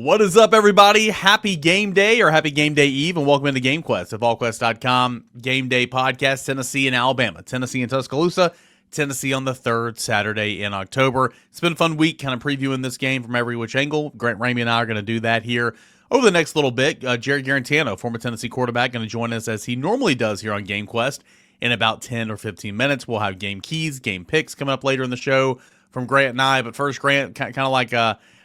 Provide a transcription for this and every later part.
What is up, everybody? Happy game day or happy game day eve, and welcome into GameQuest at Volquest.com. Game day podcast, Tennessee and Alabama. Tennessee and Tuscaloosa. Tennessee on the third Saturday in October. It's been a fun week kind of previewing this game from every which angle. Grant Ramey and I are going to do that here over the next little bit. Jarrett Guarantano, former Tennessee quarterback, going to join us as he normally does here on GameQuest in about 10 or 15 minutes. We'll have game keys, game picks coming up later in the show from Grant and I. But first, Grant, kind of like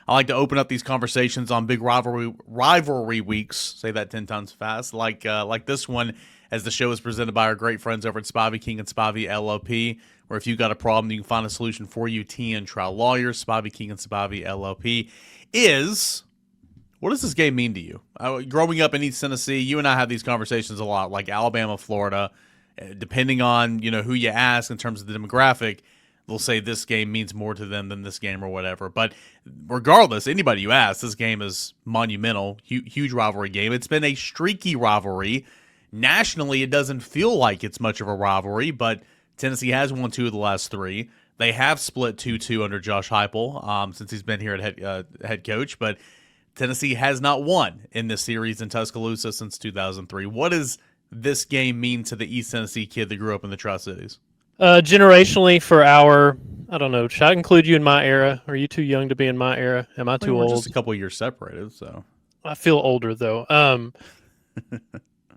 I like to open up these conversations on big rivalry weeks. Say that 10 times fast. Like this one, as the show is presented by our great friends over at Spivey, Cain and Spivey LLP, where if you've got a problem, you can find a solution for you. TN Trial Lawyers, Spivey, Cain and Spivey LLP what does this game mean to you? Growing up in East Tennessee, you and I have these conversations a lot, like Alabama, Florida. Depending on who you ask in terms of the demographic, they'll say this game means more to them than this game or whatever. But regardless, anybody you ask, this game is monumental, huge rivalry game. It's been a streaky rivalry. Nationally, it doesn't feel like it's much of a rivalry, but Tennessee has won 2 of the last 3. They have split 2-2 under Josh Heupel since he's been here at head coach, but Tennessee has not won in this series in Tuscaloosa since 2003. What does this game mean to the East Tennessee kid that grew up in the Tri-Cities? Generationally, for I don't know, should I include you in my era? Are you too young to be in my era? Am I too old? We're just a couple of years separated, so. I feel older, though.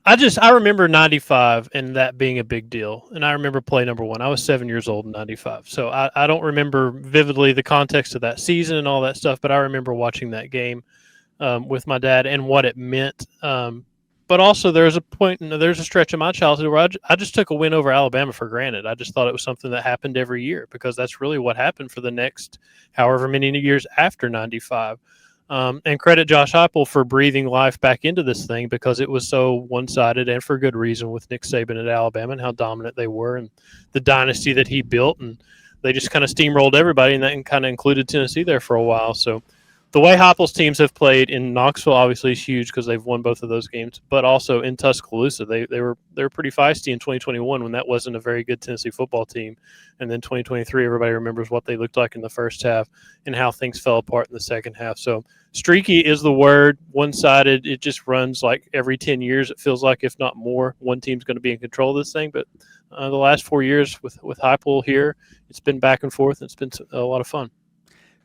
I remember 95 and that being a big deal. And I remember play number 1. I was 7 years old in 95. So I don't remember vividly the context of that season and all that stuff, but I remember watching that game with my dad and what it meant. But also there's a stretch in my childhood where I just took a win over Alabama for granted. I just thought it was something that happened every year because that's really what happened for the next however many years after 95. And credit Josh Heupel for breathing life back into this thing because it was so one-sided and for good reason with Nick Saban at Alabama and how dominant they were and the dynasty that he built. And they just kind of steamrolled everybody, and that kind of included Tennessee there for a while. So the way Heupel's teams have played in Knoxville obviously is huge because they've won both of those games, but also in Tuscaloosa, they were pretty feisty in 2021 when that wasn't a very good Tennessee football team. And then 2023, everybody remembers what they looked like in the first half and how things fell apart in the second half. So streaky is the word. One-sided, it just runs like every 10 years, it feels like, if not more. One team's going to be in control of this thing, but the last 4 years with Heupel here, it's been back and forth. It's been a lot of fun.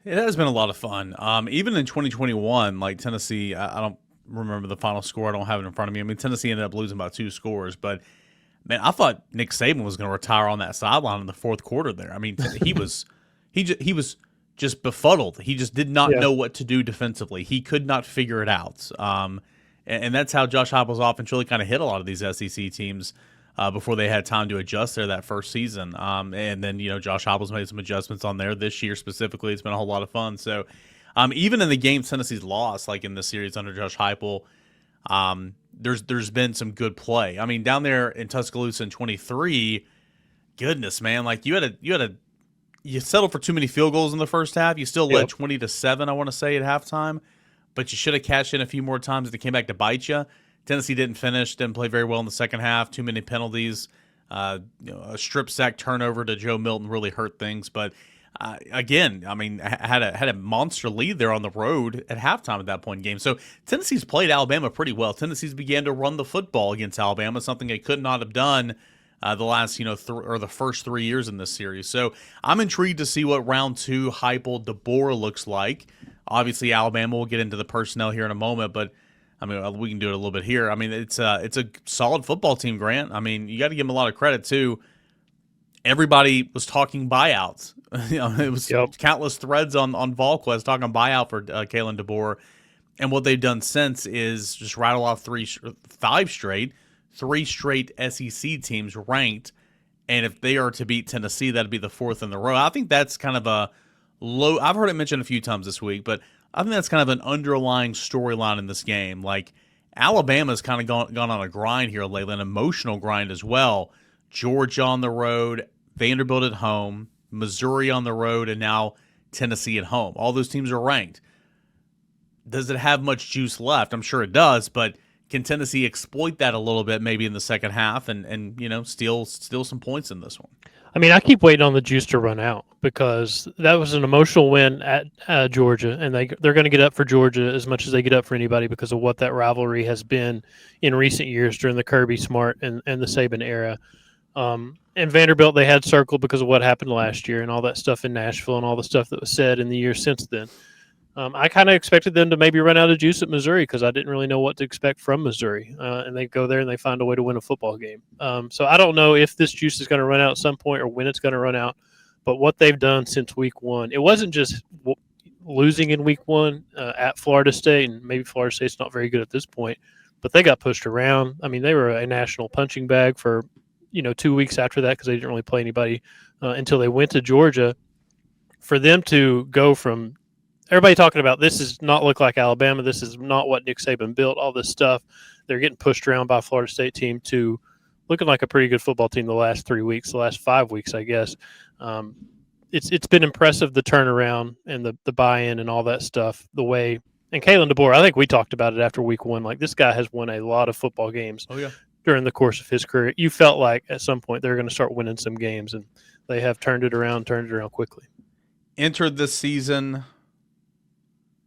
It has been a lot of fun. Even in 2021, like Tennessee, I don't remember the final score. I don't have it in front of me. I mean, Tennessee ended up losing by 2 scores, but man, I thought Nick Saban was going to retire on that sideline in the fourth quarter there. I mean, he was just befuddled. He just did not know what to do defensively. He could not figure it out. And that's how Josh Heupel's offense really kind of hit a lot of these SEC teams before they had time to adjust there that first season. And then, Josh Heupel's made some adjustments on there this year specifically. It's been a whole lot of fun. So even in the games Tennessee's lost, like in this series under Josh Heupel, there's been some good play. I mean, down there in Tuscaloosa in 23, goodness, man, like you settled for too many field goals in the first half. You still led 20-7, I want to say, at halftime, but you should have cashed in a few more times. They came back to bite you. Tennessee didn't play very well in the second half. Too many penalties. A strip sack turnover to Joe Milton really hurt things. But again, I mean, had a monster lead there on the road at halftime at that point in the game. So Tennessee's played Alabama pretty well. Tennessee's began to run the football against Alabama, something they could not have done the last the first 3 years in this series. So I'm intrigued to see what round 2 Heupel DeBoer looks like. Obviously, Alabama will get into the personnel here in a moment, but I mean, we can do it a little bit here. I mean, it's a solid football team, Grant. I mean, you got to give them a lot of credit, too. Everybody was talking buyouts. It was countless threads on Volquest talking buyout for Kalen DeBoer. And what they've done since is just rattle off 3 straight SEC teams ranked. And if they are to beat Tennessee, that'd be the 4th in the row. I think that's kind of a low – I've heard it mentioned a few times this week, but I think that's kind of an underlying storyline in this game. Like, Alabama's kind of gone on a grind here lately, an emotional grind as well. Georgia on the road, Vanderbilt at home, Missouri on the road, and now Tennessee at home. All those teams are ranked. Does it have much juice left? I'm sure it does, but can Tennessee exploit that a little bit maybe in the second half and steal some points in this one? I mean, I keep waiting on the juice to run out because that was an emotional win at Georgia, and they're going to get up for Georgia as much as they get up for anybody because of what that rivalry has been in recent years during the Kirby Smart and the Saban era. And Vanderbilt they had circled because of what happened last year and all that stuff in Nashville and all the stuff that was said in the years since then. I kind of expected them to maybe run out of juice at Missouri because I didn't really know what to expect from Missouri. And they go there and they find a way to win a football game. So I don't know if this juice is going to run out at some point or when it's going to run out. But what they've done since week one, it wasn't just losing in week one at Florida State, and maybe Florida State's not very good at this point, but they got pushed around. I mean, they were a national punching bag for 2 weeks after that because they didn't really play anybody until they went to Georgia. For them to go from everybody talking about this does not look like Alabama, this is not what Nick Saban built, all this stuff, they're getting pushed around by a Florida State team to looking like a pretty good football team the last 3 weeks, the last 5 weeks, I guess. It's been impressive, the turnaround and the buy-in and all that stuff, the way. And Kalen DeBoer, I think we talked about it after week one. Like, this guy has won a lot of football games during the course of his career. You felt like at some point they're going to start winning some games, and they have turned it around quickly. Entered this season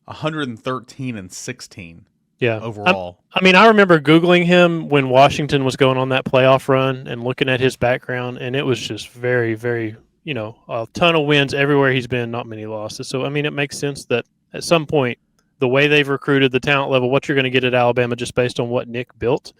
113-16. Yeah, overall. I mean, I remember Googling him when Washington was going on that playoff run and looking at his background, and it was just very, very, a ton of wins everywhere he's been, not many losses. So, I mean, it makes sense that at some point, the way they've recruited, the talent level, what you're going to get at Alabama just based on what Nick built,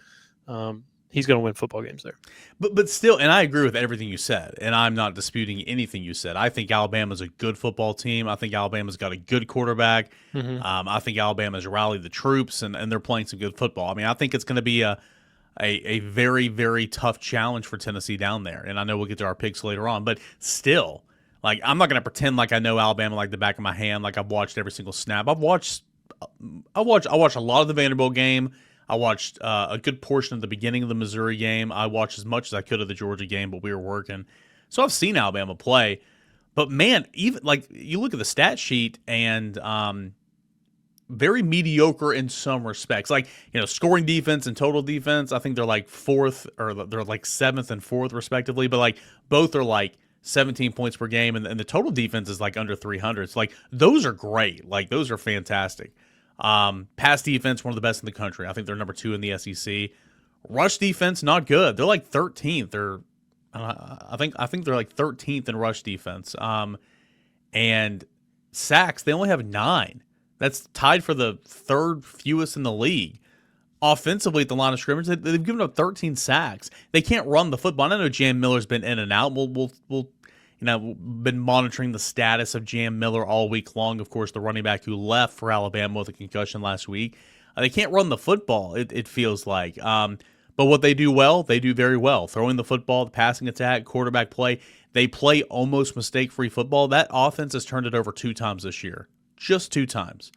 he's going to win football games there. But still, and I agree with everything you said, and I'm not disputing anything you said. I think Alabama's a good football team. I think Alabama's got a good quarterback. Mm-hmm. I think Alabama's rallied the troops, and they're playing some good football. I mean, I think it's going to be a very, very tough challenge for Tennessee down there. And I know we'll get to our picks later on, but still, like, I'm not going to pretend like I know Alabama like the back of my hand, like I've watched every single snap. I watched a lot of the Vanderbilt game. I watched a good portion of the beginning of the Missouri game. I watched as much as I could of the Georgia game, but we were working. So I've seen Alabama play. But, man, even like you look at the stat sheet and very mediocre in some respects. Like, scoring defense and total defense, I think they're like fourth or they're like seventh and fourth respectively. But, like, both are like 17 points per game, and the total defense is like under 300. So, like, those are great. Like, those are fantastic. Pass defense, one of the best in the country. I think they're number 2 in the SEC. Rush defense, not good. They're like 13th. I think they're like 13th in rush defense. And sacks, they only have 9. That's tied for the third fewest in the league. Offensively, at the line of scrimmage, they've given up 13 sacks. They can't run the football. And I know Jam Miller's been in and out. We'll been monitoring the status of Jam Miller all week long. Of course, the running back who left for Alabama with a concussion last week. They can't run the football, it feels like. But what they do well, they do very well. Throwing the football, the passing attack, quarterback play. They play almost mistake-free football. That offense has turned it over 2 times this year. Just 2 times.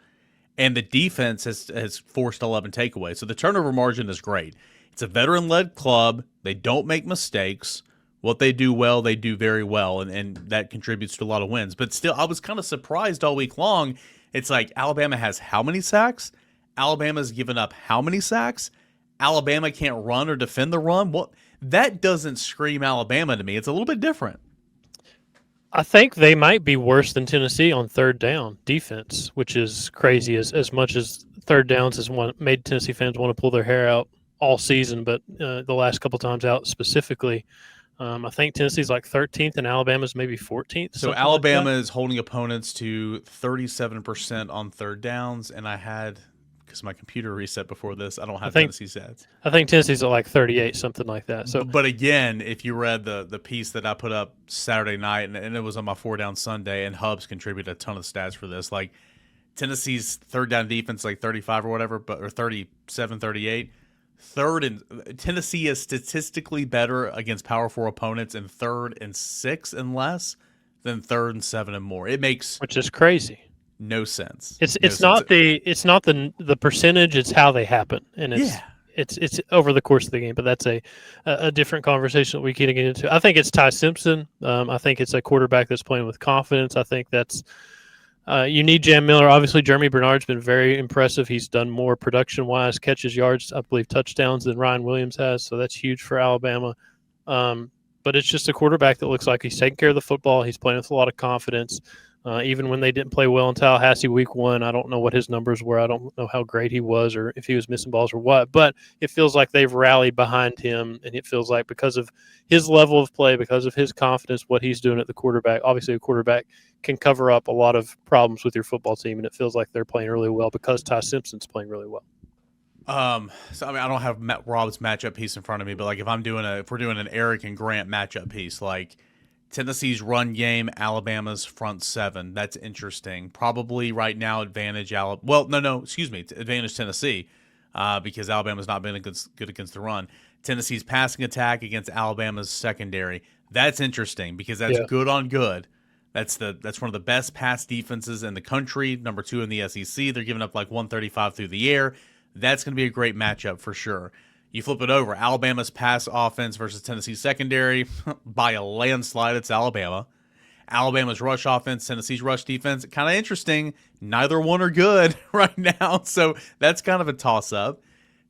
And the defense has forced 11 takeaways. So the turnover margin is great. It's a veteran-led club. They don't make mistakes. What they do well, they do very well, and that contributes to a lot of wins. But still, I was kind of surprised all week long. It's like Alabama has how many sacks? Alabama's given up how many sacks? Alabama can't run or defend the run? Well, that doesn't scream Alabama to me. It's a little bit different. I think they might be worse than Tennessee on third down defense, which is crazy as much as third downs has made Tennessee fans want to pull their hair out all season, but the last couple times out specifically. I think Tennessee's like 13th and Alabama's maybe 14th. So Alabama is holding opponents to 37% on third downs, and I had, because my computer reset before this, I don't have Tennessee stats. I think Tennessee's at like 38, something like that. So, but again, if you read the piece that I put up Saturday night, and it was on my 4 Down Sunday, and Hubs contributed a ton of stats for this, like Tennessee's third down defense, like 35 or whatever, or 37, 38. Tennessee is statistically better against Power 4 opponents in 3rd and 6 and less than 3rd and 7 and more. It makes, which is crazy, no sense. It's not the percentage; it's how they happen, and it's over the course of the game. But that's a different conversation that we can get into. I think it's Ty Simpson. I think it's a quarterback that's playing with confidence. I think that's You need Jam Miller. Obviously, Jeremy Bernard's been very impressive. He's done more production-wise, catches, yards, I believe, touchdowns than Ryan Williams has, so that's huge for Alabama. But it's just a quarterback that looks like he's taking care of the football. He's playing with a lot of confidence. Even when they didn't play well in Tallahassee week 1, I don't know what his numbers were. I don't know how great he was or if he was missing balls or what. But it feels like they've rallied behind him, and it feels like because of his level of play, because of his confidence, what he's doing at the quarterback, obviously a quarterback can cover up a lot of problems with your football team, and it feels like they're playing really well because Ty Simpson's playing really well. So I mean, I don't have Rob's matchup piece in front of me, but like if we're doing an Eric and Grant matchup piece, like Tennessee's run game, Alabama's front seven, that's interesting. Probably right now advantage advantage Tennessee, because Alabama's not been good against the run. Tennessee's passing attack against Alabama's secondary, that's interesting because that's good on good. That's one of the best pass defenses in the country, number 2 in the SEC. They're giving up like 135 through the air. That's going to be a great matchup for sure. You flip it over, Alabama's pass offense versus Tennessee's secondary, by a landslide, it's Alabama. Alabama's rush offense, Tennessee's rush defense, kind of interesting. Neither one are good right now, so that's kind of a toss-up.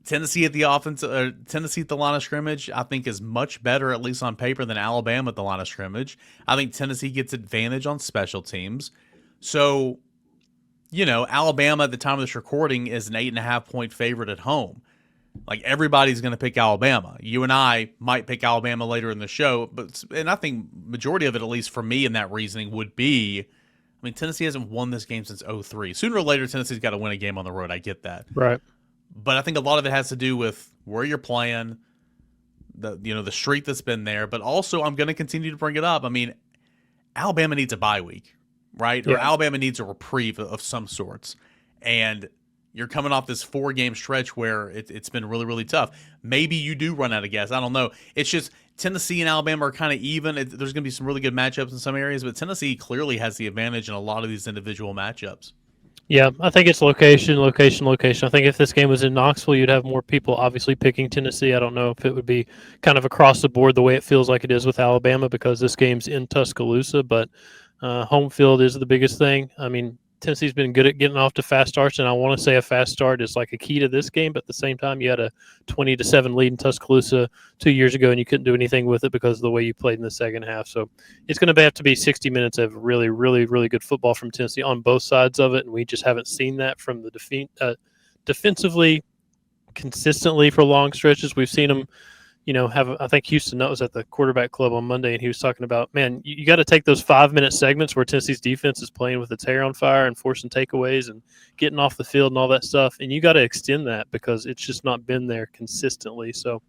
Tennessee at the Tennessee at the line of scrimmage, I think is much better, at least on paper, than Alabama at the line of scrimmage. I think Tennessee gets advantage on special teams. So, Alabama at the time of this recording is an 8.5-point favorite at home. Like, everybody's going to pick Alabama. You and I might pick Alabama later in the show, and I think majority of it, at least for me in that reasoning, would be, Tennessee hasn't won this game since 2003. Sooner or later, Tennessee's got to win a game on the road. I get that. Right. But I think a lot of it has to do with where you're playing, the streak that's been there. But also, I'm going to continue to bring it up. Alabama needs a bye week, right? Yeah. Or Alabama needs a reprieve of some sorts. And you're coming off this 4-game stretch where it's been really, really tough. Maybe you do run out of gas. I don't know. It's just Tennessee and Alabama are kind of even. There's going to be some really good matchups in some areas, but Tennessee clearly has the advantage in a lot of these individual matchups. Yeah, I think it's location. I think if this game was in Knoxville, you'd have more people obviously picking Tennessee. I don't know if it would be kind of across the board the way it feels like it is with Alabama because this game's in Tuscaloosa, but home field is the biggest thing. Tennessee's been good at getting off to fast starts, and I want to say a fast start is like a key to this game, but at the same time, you had a 20-7 lead in Tuscaloosa 2 years ago, and you couldn't do anything with it because of the way you played in the second half. So it's going to have to be 60 minutes of really, really, really good football from Tennessee on both sides of it, and we just haven't seen that from the defensively consistently for long stretches. We've seen them I think Houston Nutt was at the quarterback club on Monday, and he was talking about, man, you got to take those 5-minute segments where Tennessee's defense is playing with its hair on fire and forcing takeaways and getting off the field and all that stuff, and you got to extend that because it's just not been there consistently. So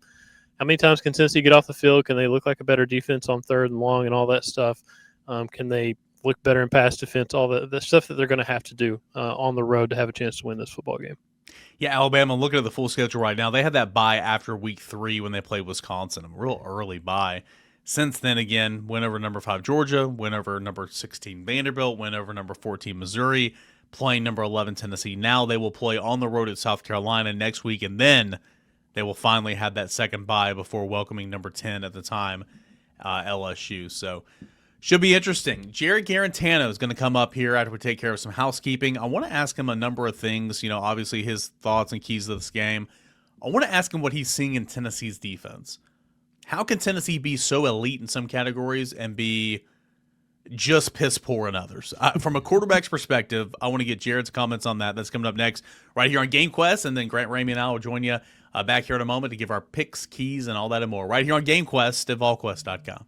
how many times can Tennessee get off the field? Can they look like a better defense on 3rd and long and all that stuff? Can they look better in pass defense? All the stuff that they're going to have to do on the road to have a chance to win this football game. Yeah, Alabama, looking at the full schedule right now, they had that bye after week 3 when they played Wisconsin, a real early bye. Since then, again, win over number 5 Georgia, win over number 16 Vanderbilt, win over number 14 Missouri, playing number 11 Tennessee. Now they will play on the road at South Carolina next week, and then they will finally have that second bye before welcoming number 10 at the time, LSU. So should be interesting. Jarrett Guarantano is going to come up here after we take care of some housekeeping. I want to ask him a number of things, obviously his thoughts and keys to this game. I want to ask him what he's seeing in Tennessee's defense. How can Tennessee be so elite in some categories and be just piss poor in others? From a quarterback's perspective, I want to get Jarrett's comments on that. That's coming up next right here on GameQuest, and then Grant Ramey and I will join you back here in a moment to give our picks, keys, and all that and more right here on GameQuest at Volquest.com.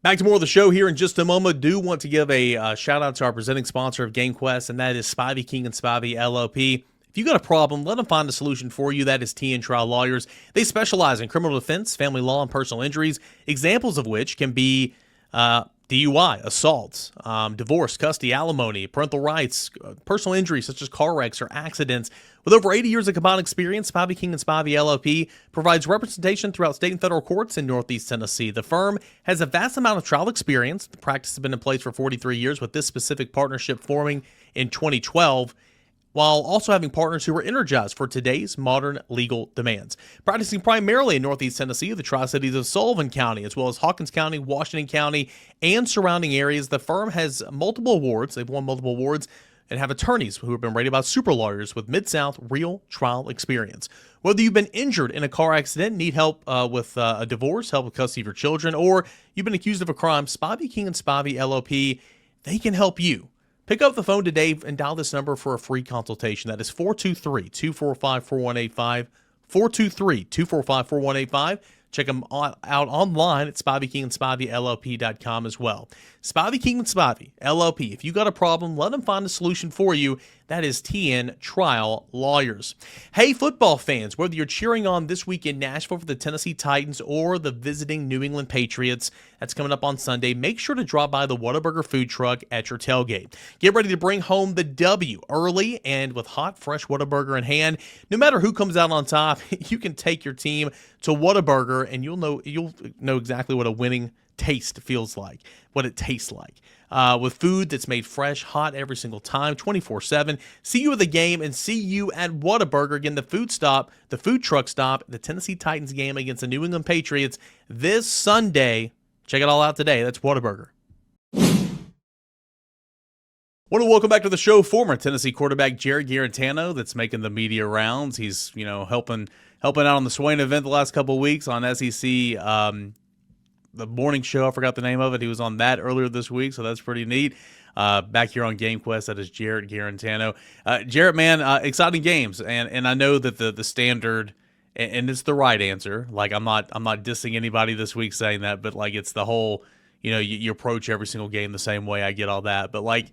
Back to more of the show here in just a moment. Do want to give a shout out to our presenting sponsor of GameQuest, and that is Spivey, Cain and Spivey, LLP. If you got a problem, let them find a solution for you. That is T and Trial Lawyers. They specialize in criminal defense, family law, and personal injuries, examples of which can be DUI, assault, divorce, custody, alimony, parental rights, personal injuries such as car wrecks or accidents. With over 80 years of combined experience, Spivey, Cain and Spivey LLP provides representation throughout state and federal courts in Northeast Tennessee. The firm has a vast amount of trial experience. The practice has been in place for 43 years, with this specific partnership forming in 2012. while also having partners who are energized for today's modern legal demands. Practicing primarily in Northeast Tennessee, the Tri-Cities of Sullivan County, as well as Hawkins County, Washington County, and surrounding areas, the firm has multiple awards. They've won multiple awards and have attorneys who have been rated by super lawyers with Mid-South real trial experience. Whether you've been injured in a car accident, need help with a divorce, help with custody of your children, or you've been accused of a crime, Spivey, Cain and Spivey, LLP, they can help you. Pick up the phone today and dial this number for a free consultation. That is 423-245-4185, 423-245-4185. Check them out online at SpiveyKingandSpiveyLLP.com as well. Spivey, King and Spivey, LLP. If you got a problem, let them find a solution for you. That is TN Trial Lawyers. Hey, football fans, whether you're cheering on this week in Nashville for the Tennessee Titans or the visiting New England Patriots, that's coming up on Sunday, make sure to drop by the Whataburger food truck at your tailgate. Get ready to bring home the W early and with hot, fresh Whataburger in hand. No matter who comes out on top, you can take your team to Whataburger and you'll know exactly what a winning taste feels like, what it tastes like. With food that's made fresh, hot every single time, 24/7. See you at the game and see you at Whataburger. Again, the food truck stop, the Tennessee Titans game against the New England Patriots this Sunday. Check it all out today. That's Whataburger. Want to welcome back to the show former Tennessee quarterback Jarrett Guarantano that's making the media rounds. He's, helping out on the Swain event the last couple of weeks on SEC, the morning show. I forgot the name of it. He was on that earlier this week, so that's pretty neat. Back here on GameQuest, that is Jarrett Guarantano. Jarrett, man, exciting games, and I know that the standard, and it's the right answer. Like I'm not dissing anybody this week saying that, but like it's the whole, you approach every single game the same way. I get all that, but like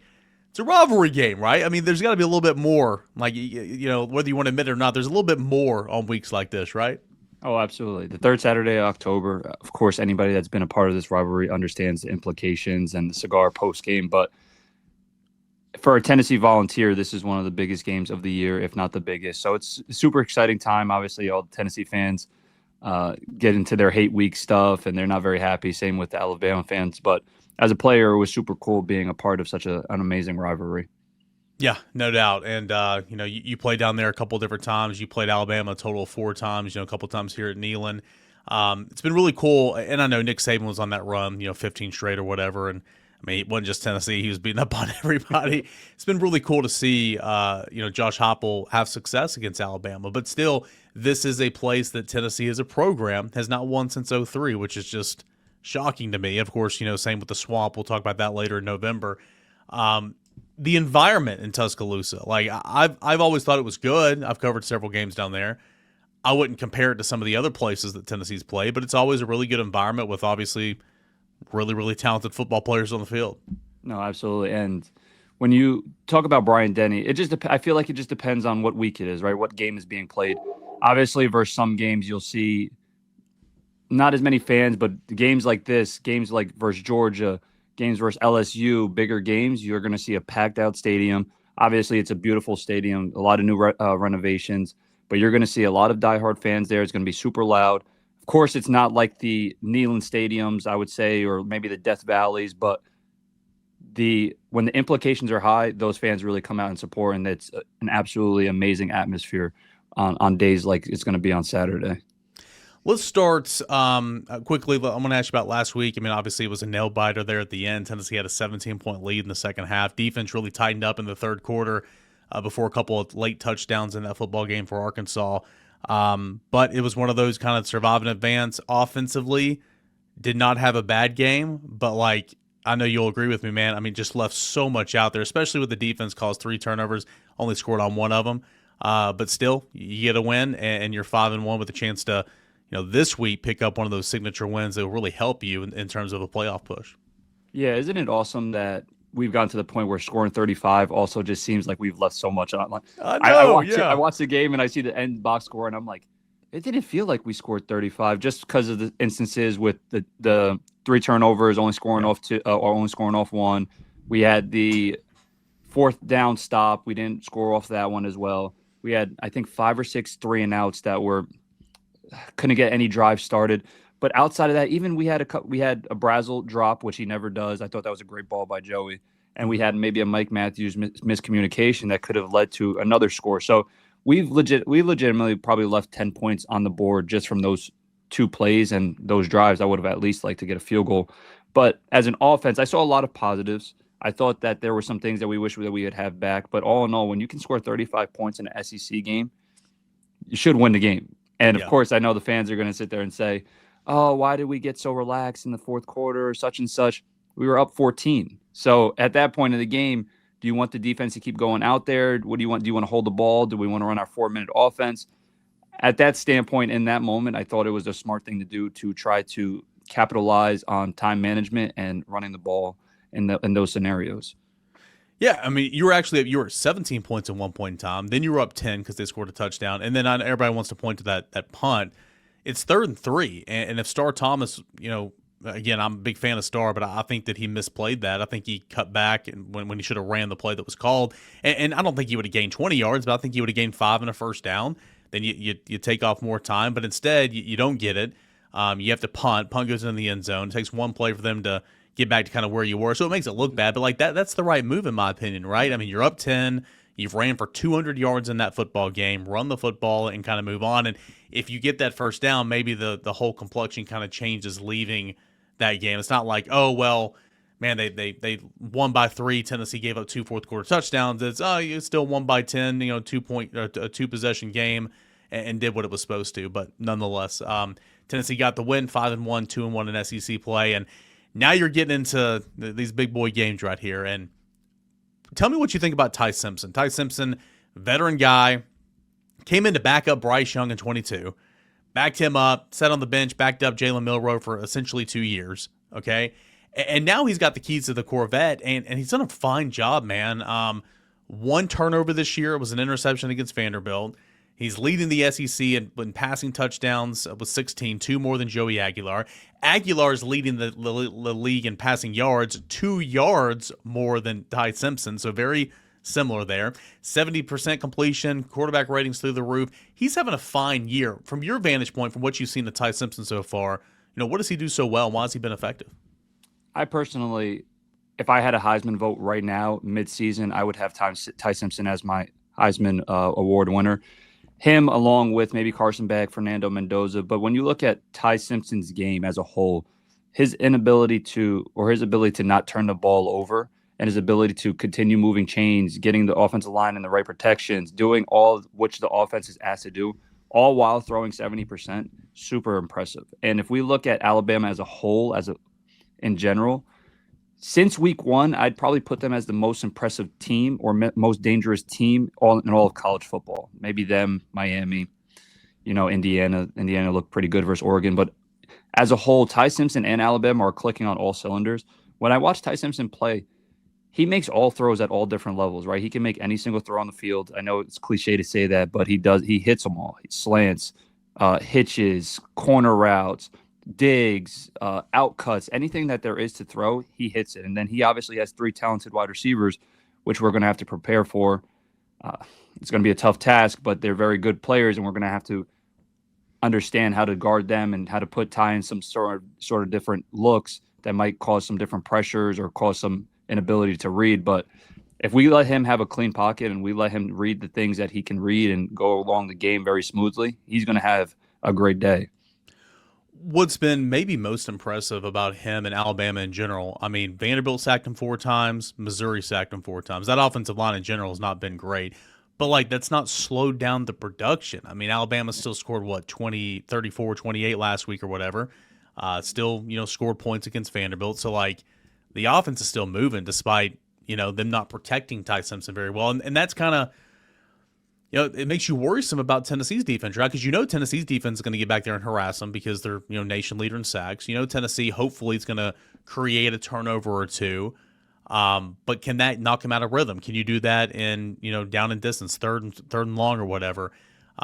it's a rivalry game, right? I mean, there's got to be a little bit more. Like whether you want to admit it or not, there's a little bit more on weeks like this, right? Oh, absolutely. The third Saturday of October, of course, anybody that's been a part of this rivalry understands the implications and the cigar post game. But for a Tennessee Volunteer, this is one of the biggest games of the year, if not the biggest. So it's a super exciting time. Obviously, all the Tennessee fans get into their hate week stuff, and they're not very happy. Same with the Alabama fans. But as a player, it was super cool being a part of such an amazing rivalry. Yeah, no doubt. And, you played down there a couple different times. You played Alabama a total of 4 times, a couple times here at Neyland. It's been really cool. And I know Nick Saban was on that run, 15 straight or whatever. And, I mean, it wasn't just Tennessee. He was beating up on everybody. It's been really cool to see, Josh Heupel have success against Alabama. But still, this is a place that Tennessee as a program has not won since 2003, which is just shocking to me. Of course, same with the Swamp. We'll talk about that later in November. The environment in Tuscaloosa, like I've always thought it was good. I've covered several games down there. I wouldn't compare it to some of the other places that Tennessee's played, but it's always a really good environment with obviously really, really talented football players on the field. No, absolutely. And when you talk about Brian Denny, I feel like it just depends on what week it is, right? What game is being played. Obviously, versus some games, you'll see not as many fans, but games like this, games like versus Georgia, games versus LSU, bigger games, you're going to see a packed out stadium. Obviously, it's a beautiful stadium, a lot of new renovations, but you're going to see a lot of diehard fans there. It's going to be super loud. Of course, it's not like the Neyland stadiums, I would say, or maybe the Death Valleys, but when the implications are high, those fans really come out and support, and it's an absolutely amazing atmosphere on days like it's going to be on Saturday. Let's start quickly. I'm going to ask you about last week. I mean, obviously, it was a nail-biter there at the end. Tennessee had a 17-point lead in the second half. Defense really tightened up in the third quarter before a couple of late touchdowns in that football game for Arkansas. But it was one of those kind of survive and advance. Offensively, did not have a bad game, but, like, I know you'll agree with me, man. I mean, just left so much out there, especially with the defense caused 3 turnovers, only scored on 1 of them. But still, you get a win, and you're 5-1 with a chance to – this week pick up one of those signature wins that will really help you in terms of a playoff push. Yeah, isn't it awesome that we've gotten to the point where scoring 35 also just seems like we've left so much on. I watched the game and I see the end box score and I'm like, it didn't feel like we scored 35 just because of the instances with the 3 turnovers, only scoring off 2 or only scoring off 1. We had the 4th down stop. We didn't score off that one as well. We had, I think, 5 or 6 3-and-outs that couldn't get any drive started. But outside of that, even we had a Brazel drop, which he never does. I thought that was a great ball by Joey. and we had maybe a Mike Matthews miscommunication that could have led to another score. So we legitimately probably left 10 points on the board just from those 2 plays and those drives. I would have at least liked to get a field goal. But as an offense, I saw a lot of positives. I thought that there were some things that we wish that we would have back. But all in all, when you can score 35 points in an SEC game, you should win the game. And of course, I know the fans are going to sit there and say, oh, why did we get so relaxed in the fourth quarter or such and such? We were up 14. So at that point in the game, do you want the defense to keep going out there? What do you want? Do you want to hold the ball? Do we want to run our 4-minute offense? At that standpoint, in that moment, I thought it was a smart thing to do to try to capitalize on time management and running the ball in those scenarios. Yeah, I mean, you were 17 points at one point in time. Then you were up 10 because they scored a touchdown. And then everybody wants to point to that punt. It's 3rd and 3. And if Star Thomas, again, I'm a big fan of Star, but I think that he misplayed that. I think he cut back and when he should have ran the play that was called. And I don't think he would have gained 20 yards, but I think he would have gained 5 and a first down. Then you take off more time. But instead, you don't get it. You have to punt. Punt goes into the end zone. It takes one play for them to get back to kind of where you were. So it makes it look bad. But like that's the right move in my opinion, right? I mean, you're up 10. You've ran for 200 yards in that football game. Run the football and kind of move on. And if you get that first down, maybe the whole complexion kind of changes leaving that game. It's not like, oh, well, man, they won by 3. Tennessee gave up 2 fourth-quarter touchdowns. It's, you still won by 10, a 2-possession game and did what it was supposed to. But nonetheless, Tennessee got the win, 5-1, 2-1 in SEC play. And now you're getting into these big boy games right here. And tell me what you think about Ty Simpson. Ty Simpson, veteran guy, came in to back up Bryce Young in 22, backed him up, sat on the bench, backed up Jalen Milroe for essentially 2 years, okay? And now he's got the keys to the Corvette, and he's done a fine job, man. 1 turnover this year. It was an interception against Vanderbilt. He's leading the SEC in passing touchdowns with 16, 2 more than Joey Aguilar. Aguilar's leading the league in passing yards, 2 yards more than Ty Simpson, so very similar there. 70% completion, quarterback ratings through the roof. He's having a fine year. From your vantage point, from what you've seen of Ty Simpson so far, what does he do so well, and why has he been effective? I personally, if I had a Heisman vote right now, mid-season, I would have Ty Simpson as my Heisman Award winner. Him along with maybe Carson Beck, Fernando Mendoza. But when you look at Ty Simpson's game as a whole, his ability to not turn the ball over and his ability to continue moving chains, getting the offensive line in the right protections, doing all which the offense is asked to do, all while throwing 70%, super impressive. And if we look at Alabama as a whole, in general, since week 1, I'd probably put them as the most impressive team or most dangerous team in all of college football. Maybe them, Miami, Indiana. Indiana looked pretty good versus Oregon. But as a whole, Ty Simpson and Alabama are clicking on all cylinders. When I watch Ty Simpson play, he makes all throws at all different levels, right? He can make any single throw on the field. I know it's cliche to say that, but he does. He hits them all. He slants, hitches, corner routes, digs, outcuts, anything that there is to throw, he hits it. And then he obviously has 3 talented wide receivers, which we're going to have to prepare for. It's going to be a tough task, but they're very good players, and we're going to have to understand how to guard them and how to put Ty in some sort of different looks that might cause some different pressures or cause some inability to read. But if we let him have a clean pocket and we let him read the things that he can read and go along the game very smoothly, he's going to have a great day. What's been maybe most impressive about him and Alabama in general, I mean, Vanderbilt sacked him 4 times, Missouri sacked him 4 times. That offensive line in general has not been great, but that's not slowed down the production. I mean, Alabama still scored 34, 28 last week or whatever. Still, scored points against Vanderbilt. So the offense is still moving despite, them not protecting Ty Simpson very well. And that's kind of, it makes you worrisome about Tennessee's defense, right? Because Tennessee's defense is going to get back there and harass them because they're, nation leader in sacks. Tennessee hopefully is going to create a turnover or 2. But can that knock him out of rhythm? Can you do that in, down and distance, third and long or whatever?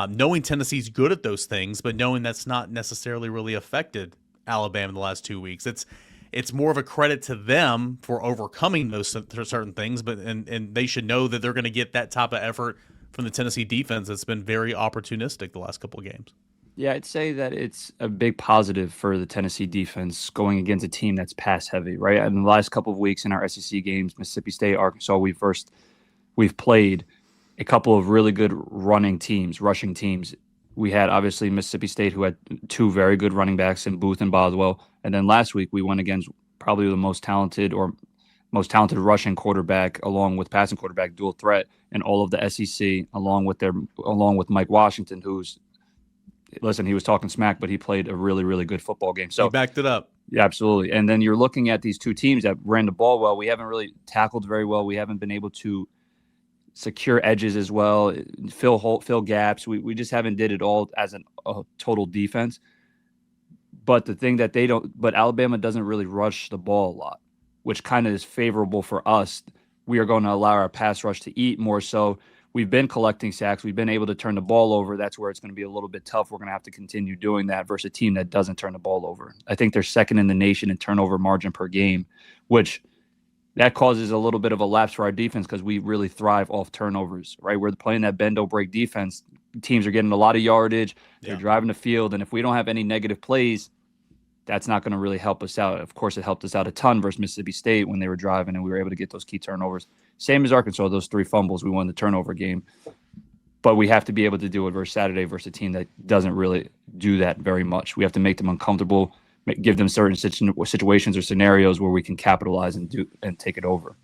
Knowing Tennessee's good at those things, but knowing that's not necessarily really affected Alabama in the last 2 weeks. It's more of a credit to them for overcoming those certain things, but and they should know that they're going to get that type of effort from the Tennessee defense that's been very opportunistic the last couple of games. Yeah, I'd say that it's a big positive for the Tennessee defense going against a team that's pass heavy, right? In the last couple of weeks in our SEC games, Mississippi State, Arkansas, we've played a couple of really good running teams, rushing teams. We had obviously Mississippi State, who had two very good running backs in Booth and Boswell, and then last week we went against probably the most talented rushing quarterback, along with passing quarterback, dual threat in all of the SEC, along with Mike Washington, who's listen, he was talking smack, but he played a really, really good football game. So He backed it up. yeah, absolutely. And then you're looking at these two teams that ran the ball well. We haven't really tackled very well. We haven't been able to secure edges as well, fill gaps. We just haven't did it all as a total defense. But the thing that but Alabama doesn't really rush the ball a lot, which kind of is favorable for us. We are going to allow our pass rush to eat more so. We've been collecting sacks. We've been able to turn the ball over. That's where it's going to be a little bit tough. We're going to have to continue doing that versus a team that doesn't turn the ball over. I think they're second in the nation in turnover margin per game, which that causes a little bit of a lapse for our defense because we really thrive off turnovers, right? We're playing that bend, don't break defense. Teams are getting a lot of yardage. They're driving the field. And if we don't have any negative plays, that's not going to really help us out. Of course, it helped us out a ton versus Mississippi State when they were driving and we were able to get those key turnovers. Same as Arkansas, those 3 fumbles, we won the turnover game. But we have to be able to do it versus Saturday versus a team that doesn't really do that very much. We have to make them uncomfortable, give them certain situations or scenarios where we can capitalize and take it over.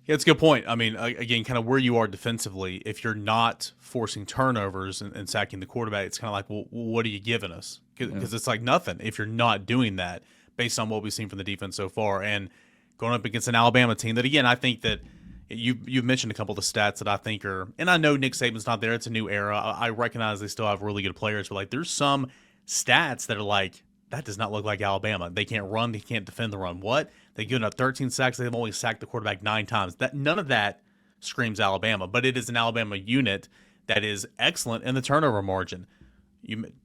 Yeah, it's a good point. I mean, again, kind of where you are defensively, if you're not forcing turnovers and sacking the quarterback, it's kind of like, well, what are you giving us? Because it's like nothing if you're not doing that based on what we've seen from the defense so far. And going up against an Alabama team that, again, I think that you've mentioned a couple of the stats that I think are, and I know Nick Saban's not there. It's a new era. I recognize they still have really good players, but like there's some stats that are like, that does not look like Alabama. They can't run. They can't defend the run. What? They give up 13 sacks. They've only sacked the quarterback 9 times. None of that screams Alabama, but it is an Alabama unit that is excellent in the turnover margin.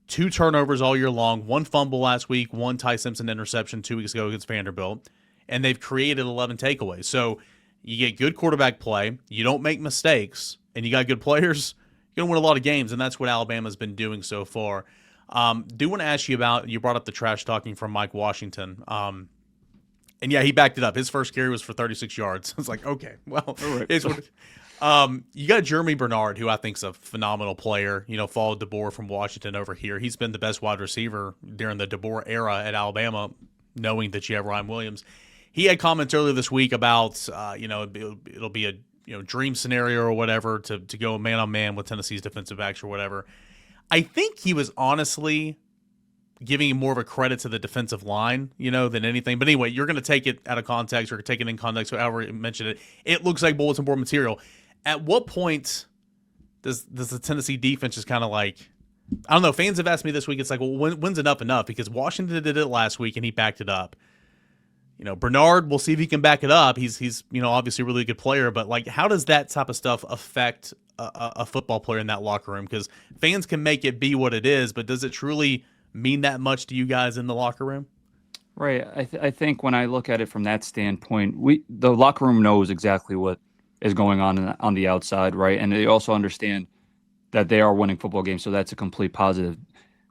2 turnovers all year long, 1 fumble last week, 1 Ty Simpson interception 2 weeks ago against Vanderbilt, and they've created 11 takeaways. So you get good quarterback play, you don't make mistakes, and you got good players, you're going to win a lot of games, and that's what Alabama's been doing so far. Do want to ask you about, you brought up the trash talking from Mike Washington. And yeah, he backed it up. His first carry was for 36 yards. It's like, okay, well, it's what you got Jeremy Bernard, who I think is a phenomenal player, followed DeBoer from Washington over here. He's been the best wide receiver during the DeBoer era at Alabama, knowing that you have Ryan Williams. He had comments earlier this week about, it'll be a dream scenario or whatever to go man-on-man with Tennessee's defensive backs or whatever. I think he was honestly giving more of a credit to the defensive line, than anything. But anyway, you're going to take it out of context or take it in context, however you mentioned it. It looks like bulletin board material. At what point does the Tennessee defense just kind of like, I don't know, fans have asked me this week, it's like, well, when's enough? Because Washington did it last week and he backed it up. Bernard, we'll see if he can back it up. He's obviously a really good player, but like, how does that type of stuff affect a football player in that locker room? Because fans can make it be what it is, but does it truly mean that much to you guys in the locker room? Right. I think when I look at it from that standpoint, the locker room knows exactly what is going on the outside, right? And they also understand that they are winning football games, so that's a complete positive.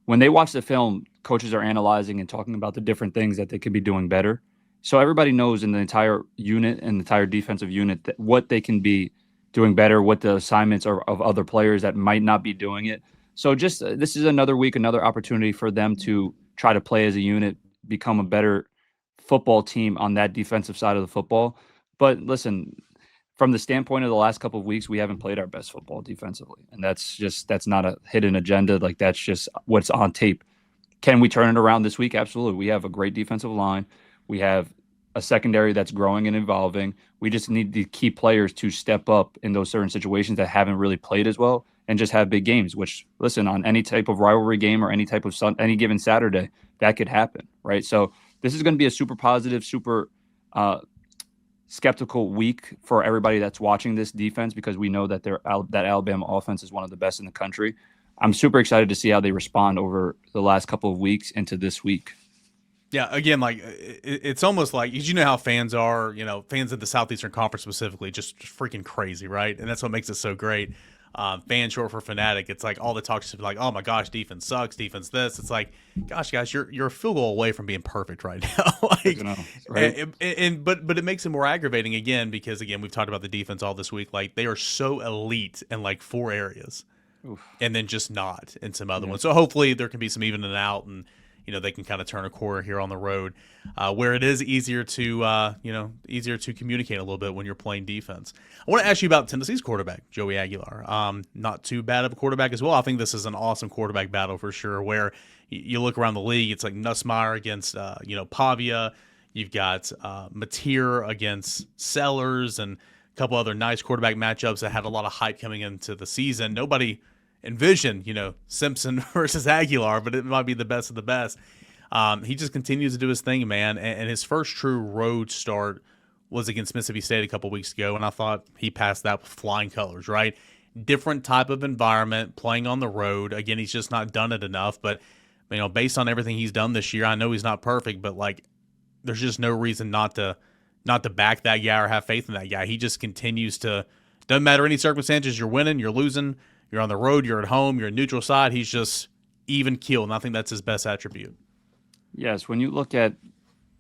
When they watch the film, coaches are analyzing and talking about the different things that they could be doing better. So everybody knows in the entire unit and the entire defensive unit that what they can be doing better, what the assignments are of other players that might not be doing it. So just this is another week, another opportunity for them to try to play as a unit, become a better football team on that defensive side of the football. But listen, from the standpoint of the last couple of weeks, we haven't played our best football defensively. And that's not a hidden agenda. Like that's just what's on tape. Can we turn it around this week? Absolutely. We have a great defensive line. We have a secondary that's growing and evolving. We just need the key players to step up in those certain situations that haven't really played as well and just have big games, which, listen, on any type of rivalry game or any type of any given Saturday, that could happen, right? So this is going to be a super positive, super skeptical week for everybody that's watching this defense because we know that that Alabama offense is one of the best in the country. I'm super excited to see how they respond over the last couple of weeks into this week. Yeah, again, like it's almost like, you know how fans are, fans of the Southeastern Conference specifically, just freaking crazy, right? And that's what makes it so great. fan short for fanatic. It's like all the talk should be like, oh my gosh, defense sucks, defense this. It's like, gosh, guys, you're a field goal away from being perfect right now. Like, right? But it makes it more aggravating again because again we've talked about the defense all this week. Like they are so elite in like 4 areas, and then just not in some other ones. So hopefully there can be some evening out and. They can kind of turn a corner here on the road, where it is easier to communicate a little bit when you're playing defense. I want to ask you about Tennessee's quarterback, Joey Aguilar. Not too bad of a quarterback as well. I think this is an awesome quarterback battle for sure. Where you look around the league, it's like Nussmeier against Pavia. You've got Mateer against Sellers, and a couple other nice quarterback matchups that had a lot of hype coming into the season. Nobody envision, Simpson versus Aguilar, but it might be the best of the best. He just continues to do his thing, man. And his first true road start was against Mississippi State a couple weeks ago, and I thought he passed that with flying colors, right? Different type of environment, playing on the road. Again, he's just not done it enough, but, based on everything he's done this year, I know he's not perfect, but, like, there's just no reason not to back that guy or have faith in that guy. He just continues to – doesn't matter any circumstances, you're winning, you're losing – you're on the road, you're at home, you're a neutral side. He's just even keel, and I think that's his best attribute. Yes, when you look at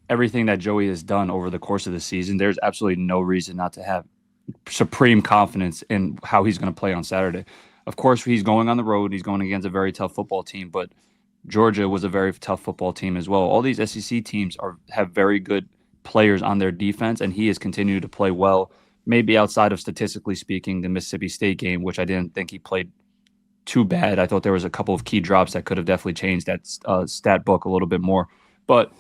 everything that Joey has done over the course of the season, there's absolutely no reason not to have supreme confidence in how he's going to play on Saturday. Of course, he's going on the road. He's going against a very tough football team, but Georgia was a very tough football team as well. All these SEC teams have very good players on their defense, and he has continued to play well. Maybe outside of, statistically speaking, the Mississippi State game, which I didn't think he played too bad. I thought there was a couple of key drops that could have definitely changed that stat book a little bit more. But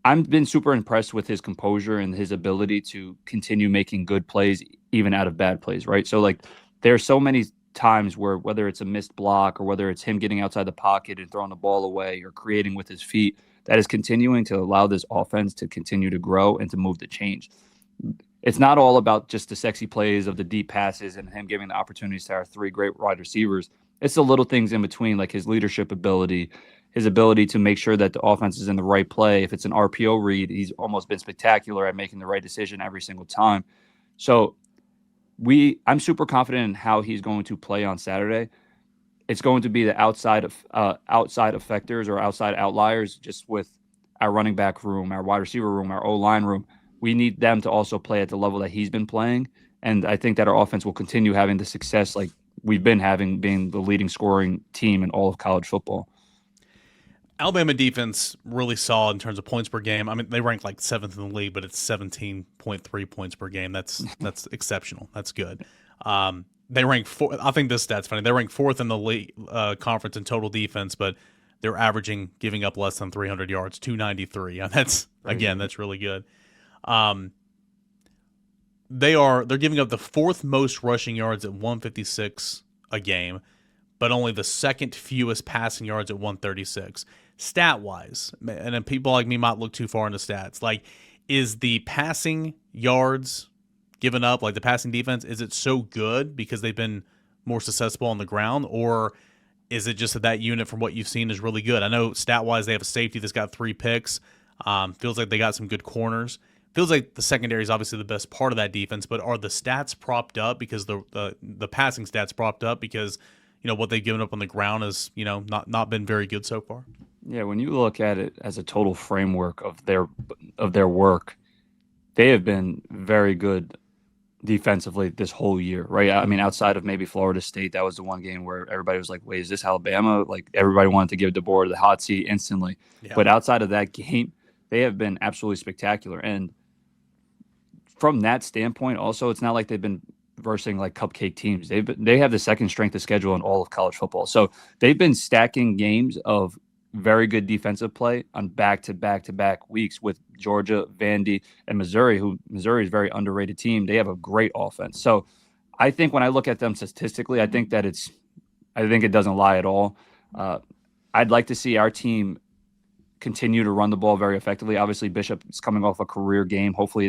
I've been super impressed with his composure and his ability to continue making good plays, even out of bad plays, right? So, like, there are so many times where whether it's a missed block or whether it's him getting outside the pocket and throwing the ball away or creating with his feet, that is continuing to allow this offense to continue to grow and to move the change. It's not all about just the sexy plays of the deep passes and him giving the opportunities to our 3 great wide receivers. It's the little things in between, like his leadership ability, his ability to make sure that the offense is in the right play. If it's an RPO read, he's almost been spectacular at making the right decision every single time. So I'm super confident in how he's going to play on Saturday. It's going to be the outside effectors or outside outliers, just with our running back room, our wide receiver room, our O-line room. We need them to also play at the level that he's been playing. And I think that our offense will continue having the success like we've been having, being the leading scoring team in all of college football. Alabama defense really solid in terms of points per game. I mean, they rank like 7th in the league, but it's 17.3 points per game. That's exceptional. That's good. They rank I think this stat's funny. They rank 4th in the league conference in total defense, but they're averaging giving up less than 300 yards, 293. And that's really good. They're giving up the 4th most rushing yards at 156 a game, but only the 2nd fewest passing yards at 136. Stat-wise, and then people like me might look too far into stats, like, is the passing yards given up, like the passing defense, is it so good because they've been more successful on the ground, or is it just that unit from what you've seen is really good? I know stat-wise they have a safety that's got 3 picks. Feels like they got some good corners. Feels like the secondary is obviously the best part of that defense, but are the stats propped up because the passing stats propped up because what they've given up on the ground has not been very good so far? Yeah, when you look at it as a total framework of their work, they have been very good defensively this whole year, right? I mean, outside of maybe Florida State, that was the one game where everybody was like, wait, is this Alabama? Like, everybody wanted to give DeBoer the hot seat instantly. Yeah. But outside of that game, they have been absolutely spectacular. And from that standpoint, also, it's not like they've been versing like cupcake teams. They have the second strength of schedule in all of college football. So they've been stacking games of very good defensive play on back-to-back weeks with Georgia, Vandy, and Missouri, Missouri is a very underrated team. They have a great offense. So I think when I look at them statistically, I think it doesn't lie at all. I'd like to see our team continue to run the ball very effectively. Obviously, Bishop is coming off a career game. Hopefully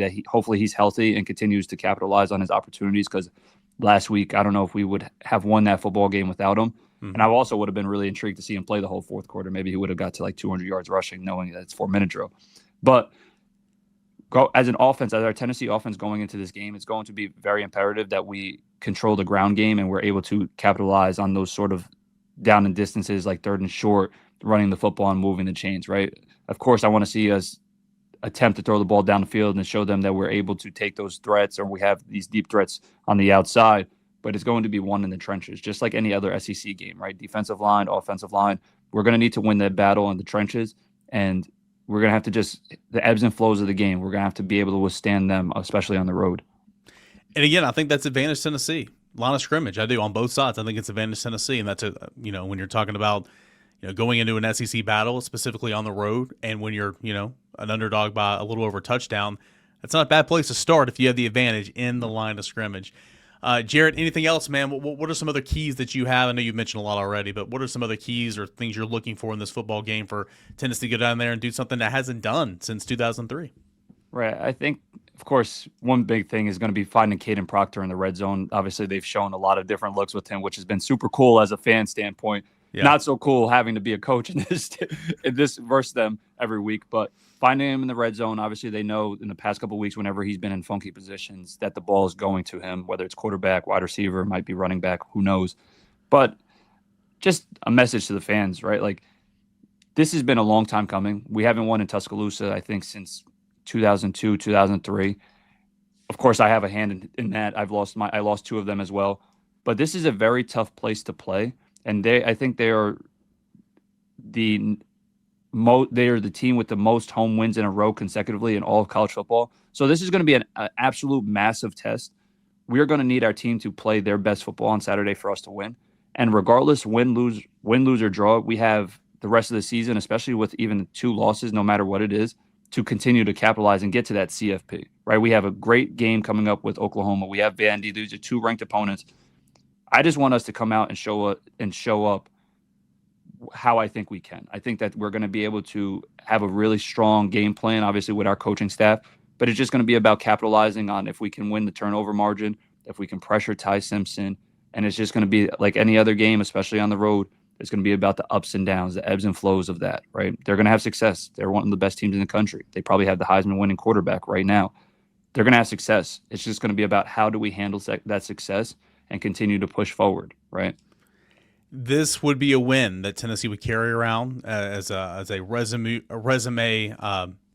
he's healthy and continues to capitalize on his opportunities, because last week, I don't know if we would have won that football game without him. Mm-hmm. And I also would have been really intrigued to see him play the whole 4th quarter. Maybe he would have got to like 200 yards rushing, knowing that it's 4-minute drill. But as our Tennessee offense going into this game, it's going to be very imperative that we control the ground game and we're able to capitalize on those sort of down and distances like 3rd and short, running the football and moving the chains, right? Of course, I want to see us attempt to throw the ball down the field and show them that we're able to take those threats, or we have these deep threats on the outside, but it's going to be won in the trenches, just like any other SEC game, right? Defensive line, offensive line. We're going to need to win that battle in the trenches, and we're going to have to the ebbs and flows of the game, we're going to have to be able to withstand them, especially on the road. And again, I think that's advantage Tennessee. Line of scrimmage, I do on both sides. I think it's advantage Tennessee, and that's when you're talking about going into an SEC battle, specifically on the road, and when you're an underdog by a little over a touchdown, that's not a bad place to start if you have the advantage in the line of scrimmage. Jarrett, anything else, man? What are some other keys that you have? I know you've mentioned a lot already, but what are some other keys or things you're looking for in this football game for Tennessee to go down there and do something that hasn't done since 2003? Right. I think, of course, one big thing is going to be finding Caden Proctor in the red zone. Obviously, they've shown a lot of different looks with him, which has been super cool as a fan standpoint. Yeah. Not so cool having to be a coach in this versus them every week, but finding him in the red zone. Obviously, they know in the past couple of weeks, whenever he's been in funky positions, that the ball is going to him, whether it's quarterback, wide receiver, might be running back, who knows. But just a message to the fans, right? Like, this has been a long time coming. We haven't won in Tuscaloosa, I think, since 2002, 2003. Of course, I have a hand in that. I lost 2 of them as well. But this is a very tough place to play. And I think they are the team with the most home wins in a row consecutively in all of college football. So this is going to be an absolute massive test. We are going to need our team to play their best football on Saturday for us to win. And regardless, win, lose, or draw, we have the rest of the season, especially with even 2 losses, no matter what it is, to continue to capitalize and get to that CFP, right? We have a great game coming up with Oklahoma. We have Vandy. These are 2 ranked opponents. I just want us to come out and show up how I think we can. I think that we're going to be able to have a really strong game plan, obviously with our coaching staff, but it's just going to be about capitalizing on if we can win the turnover margin, if we can pressure Ty Simpson, and it's just going to be like any other game, especially on the road. It's going to be about the ups and downs, the ebbs and flows of that, right? They're going to have success. They're one of the best teams in the country. They probably have the Heisman winning quarterback right now. They're going to have success. It's just going to be about how do we handle that success and continue to push forward, right? This would be a win that Tennessee would carry around as a resume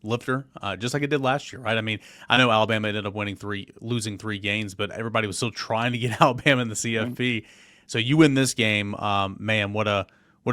lifter, just like it did last year, right? I mean, I know Alabama ended up losing 3 games, but everybody was still trying to get Alabama in the CFP. Right. So you win this game, man, what a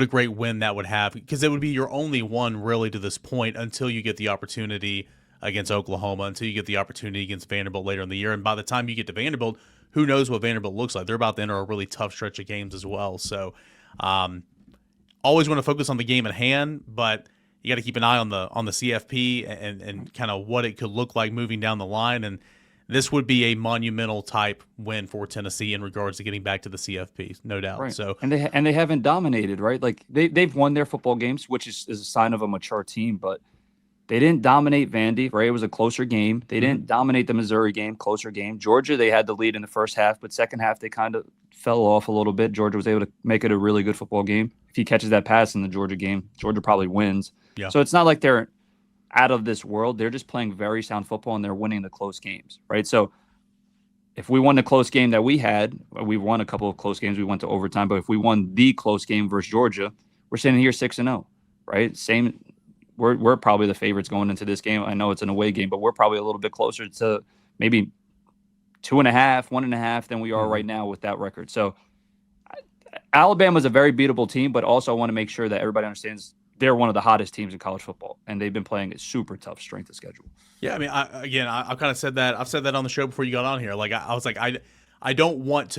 great win that would have, because it would be your only one really to this point until you get the opportunity against Oklahoma, until you get the opportunity against Vanderbilt later in the year. And by the time you get to Vanderbilt, who knows what Vanderbilt looks like? They're about to enter a really tough stretch of games as well. So always want to focus on the game at hand, but you got to keep an eye on the CFP and kind of what it could look like moving down the line. And this would be a monumental type win for Tennessee in regards to getting back to the CFP, no doubt. Right. So and they haven't dominated, right? Like they've won their football games, which is a sign of a mature team, but they didn't dominate Vandy, right? It was a closer game. They didn't dominate the Missouri game, closer game. Georgia, they had the lead in the first half, but second half they kind of fell off a little bit. Georgia was able to make it a really good football game. If he catches that pass in the Georgia game, Georgia probably wins. Yeah. So it's not like they're out of this world. They're just playing very sound football and they're winning the close games, right? So if we won the close game that we had, we won a couple of close games. We went to overtime, but if we won the close game versus Georgia, we're sitting here 6-0, right? Same. We're probably the favorites going into this game. I know it's an away game, but we're probably a little bit closer to maybe 2.5, 1.5 than we are right now with that record. So Alabama's a very beatable team, but also I want to make sure that everybody understands they're one of the hottest teams in college football, and they've been playing a super tough strength of schedule. Yeah, I mean, I've kind of said that. I've said that on the show before you got on here. Like I was like, I don't want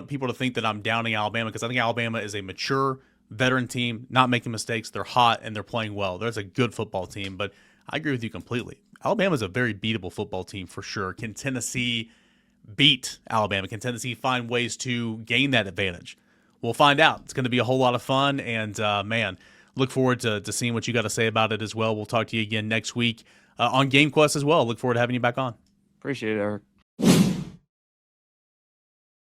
people to think that I'm downing Alabama, because I think Alabama is a mature veteran team, not making mistakes. They're hot and they're playing well. There's a good football team, but I agree with you completely. Alabama's a very beatable football team for sure. Can Tennessee beat Alabama? Can Tennessee find ways to gain that advantage? We'll find out. It's going to be a whole lot of fun, and man, look forward to seeing what you got to say about it as well. We'll talk to you again next week on GameQuest as well. Look forward to having you back on. Appreciate it, Eric.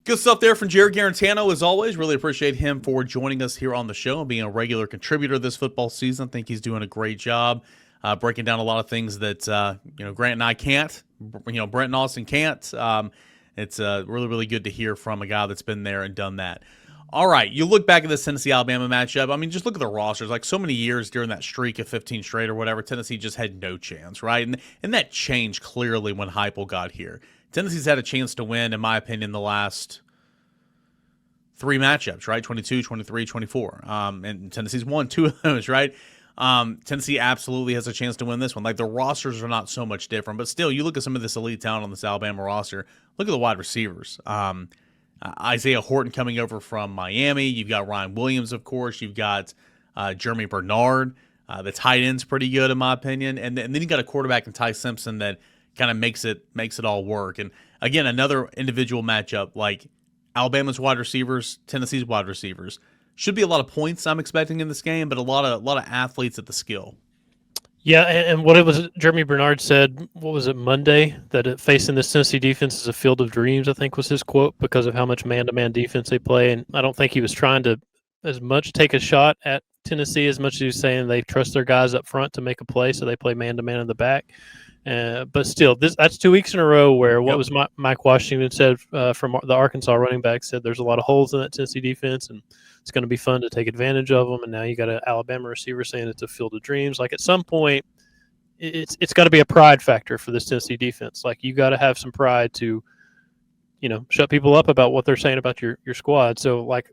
Good stuff there from Jarrett Guarantano, as always. Really appreciate him for joining us here on the show and being a regular contributor this football season. I think he's doing a great job breaking down a lot of things that Grant and I can't, Brent and Austin can't. It's really, really good to hear from a guy that's been there and done that. All right, you look back at this Tennessee-Alabama matchup. I mean, just look at the rosters. Like so many years during that streak of 15 straight or whatever, Tennessee just had no chance, right? And that changed clearly when Heupel got here. Tennessee's had a chance to win, in my opinion, the last 3 matchups, right? 22, 23, 24. And Tennessee's won 2 of those, right? Tennessee absolutely has a chance to win this one. Like the rosters are not so much different, but still, you look at some of this elite talent on this Alabama roster. Look at the wide receivers. Isaiah Horton coming over from Miami. You've got Ryan Williams, of course. You've got Jeremy Bernard. The tight end's pretty good, in my opinion. And then you got a quarterback in Ty Simpson that kind of makes it all work. And again, another individual matchup like Alabama's wide receivers, Tennessee's wide receivers. Should be a lot of points I'm expecting in this game, but a lot of athletes at the skill. Yeah, and what it was, Jeremy Bernard said, what was it, Monday, that facing this Tennessee defense is a field of dreams, I think was his quote, because of how much man-to-man defense they play. And I don't think he was trying to as much take a shot at Tennessee as much as he was saying they trust their guys up front to make a play, so they play man-to-man in the back. But still, that's 2 weeks in a row where what was Mike Washington said from the Arkansas running back said there's a lot of holes in that Tennessee defense, and it's going to be fun to take advantage of them. And now you got an Alabama receiver saying it's a field of dreams. Like at some point, it's got to be a pride factor for this Tennessee defense. Like you got to have some pride to, shut people up about what they're saying about your squad. So like,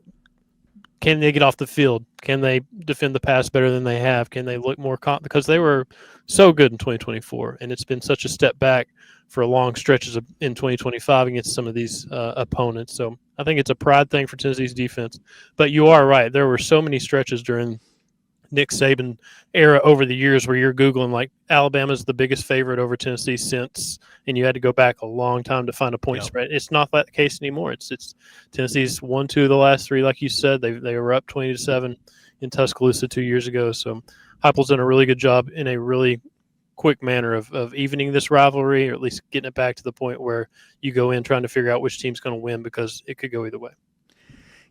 can they get off the field? Can they defend the pass better than they have? Can they look more because they were so good in 2024, and it's been such a step back for long stretches in 2025 against some of these opponents. So I think it's a pride thing for Tennessee's defense. But you are right. There were so many stretches during Nick Saban era over the years where you're Googling like Alabama's the biggest favorite over Tennessee since, and you had to go back a long time to find a point spread. It's not that case anymore. It's Tennessee's won 2 of the last 3, like you said. They were up 20-7 in Tuscaloosa 2 years ago. So Heupel's done a really good job in a really quick manner of evening this rivalry, or at least getting it back to the point where you go in trying to figure out which team's going to win, because it could go either way.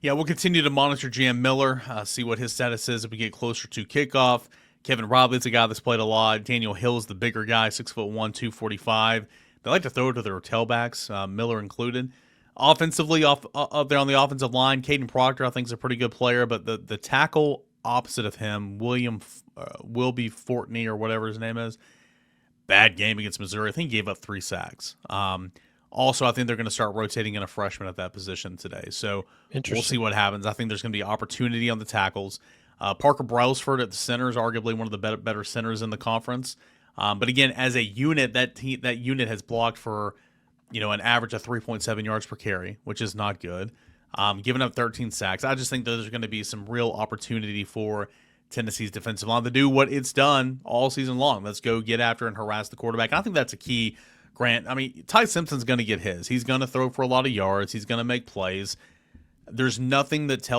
Yeah, we'll continue to monitor Jam Miller, see what his status is as we get closer to kickoff. Kevin Robley's a guy that's played a lot. Daniel Hill's the bigger guy, 6'1", 245. They like to throw it to their tailbacks, Miller included. Offensively, up there on the offensive line, Caden Proctor I think is a pretty good player, but the tackle opposite of him, Wilby Fortney or whatever his name is, bad game against Missouri. I think he gave up 3 sacks. Also, I think they're going to start rotating in a freshman at that position today. So we'll see what happens. I think there's going to be opportunity on the tackles. Parker Brailsford at the center is arguably one of the better centers in the conference. But again, as a unit, that unit has blocked for an average of 3.7 yards per carry, which is not good. Giving up 13 sacks. I just think there's going to be some real opportunity for Tennessee's defensive line to do what it's done all season long. Let's go get after and harass the quarterback. And I think that's a key. Grant, I mean, Ty Simpson's going to get his. He's going to throw for a lot of yards. He's going to make plays. There's nothing that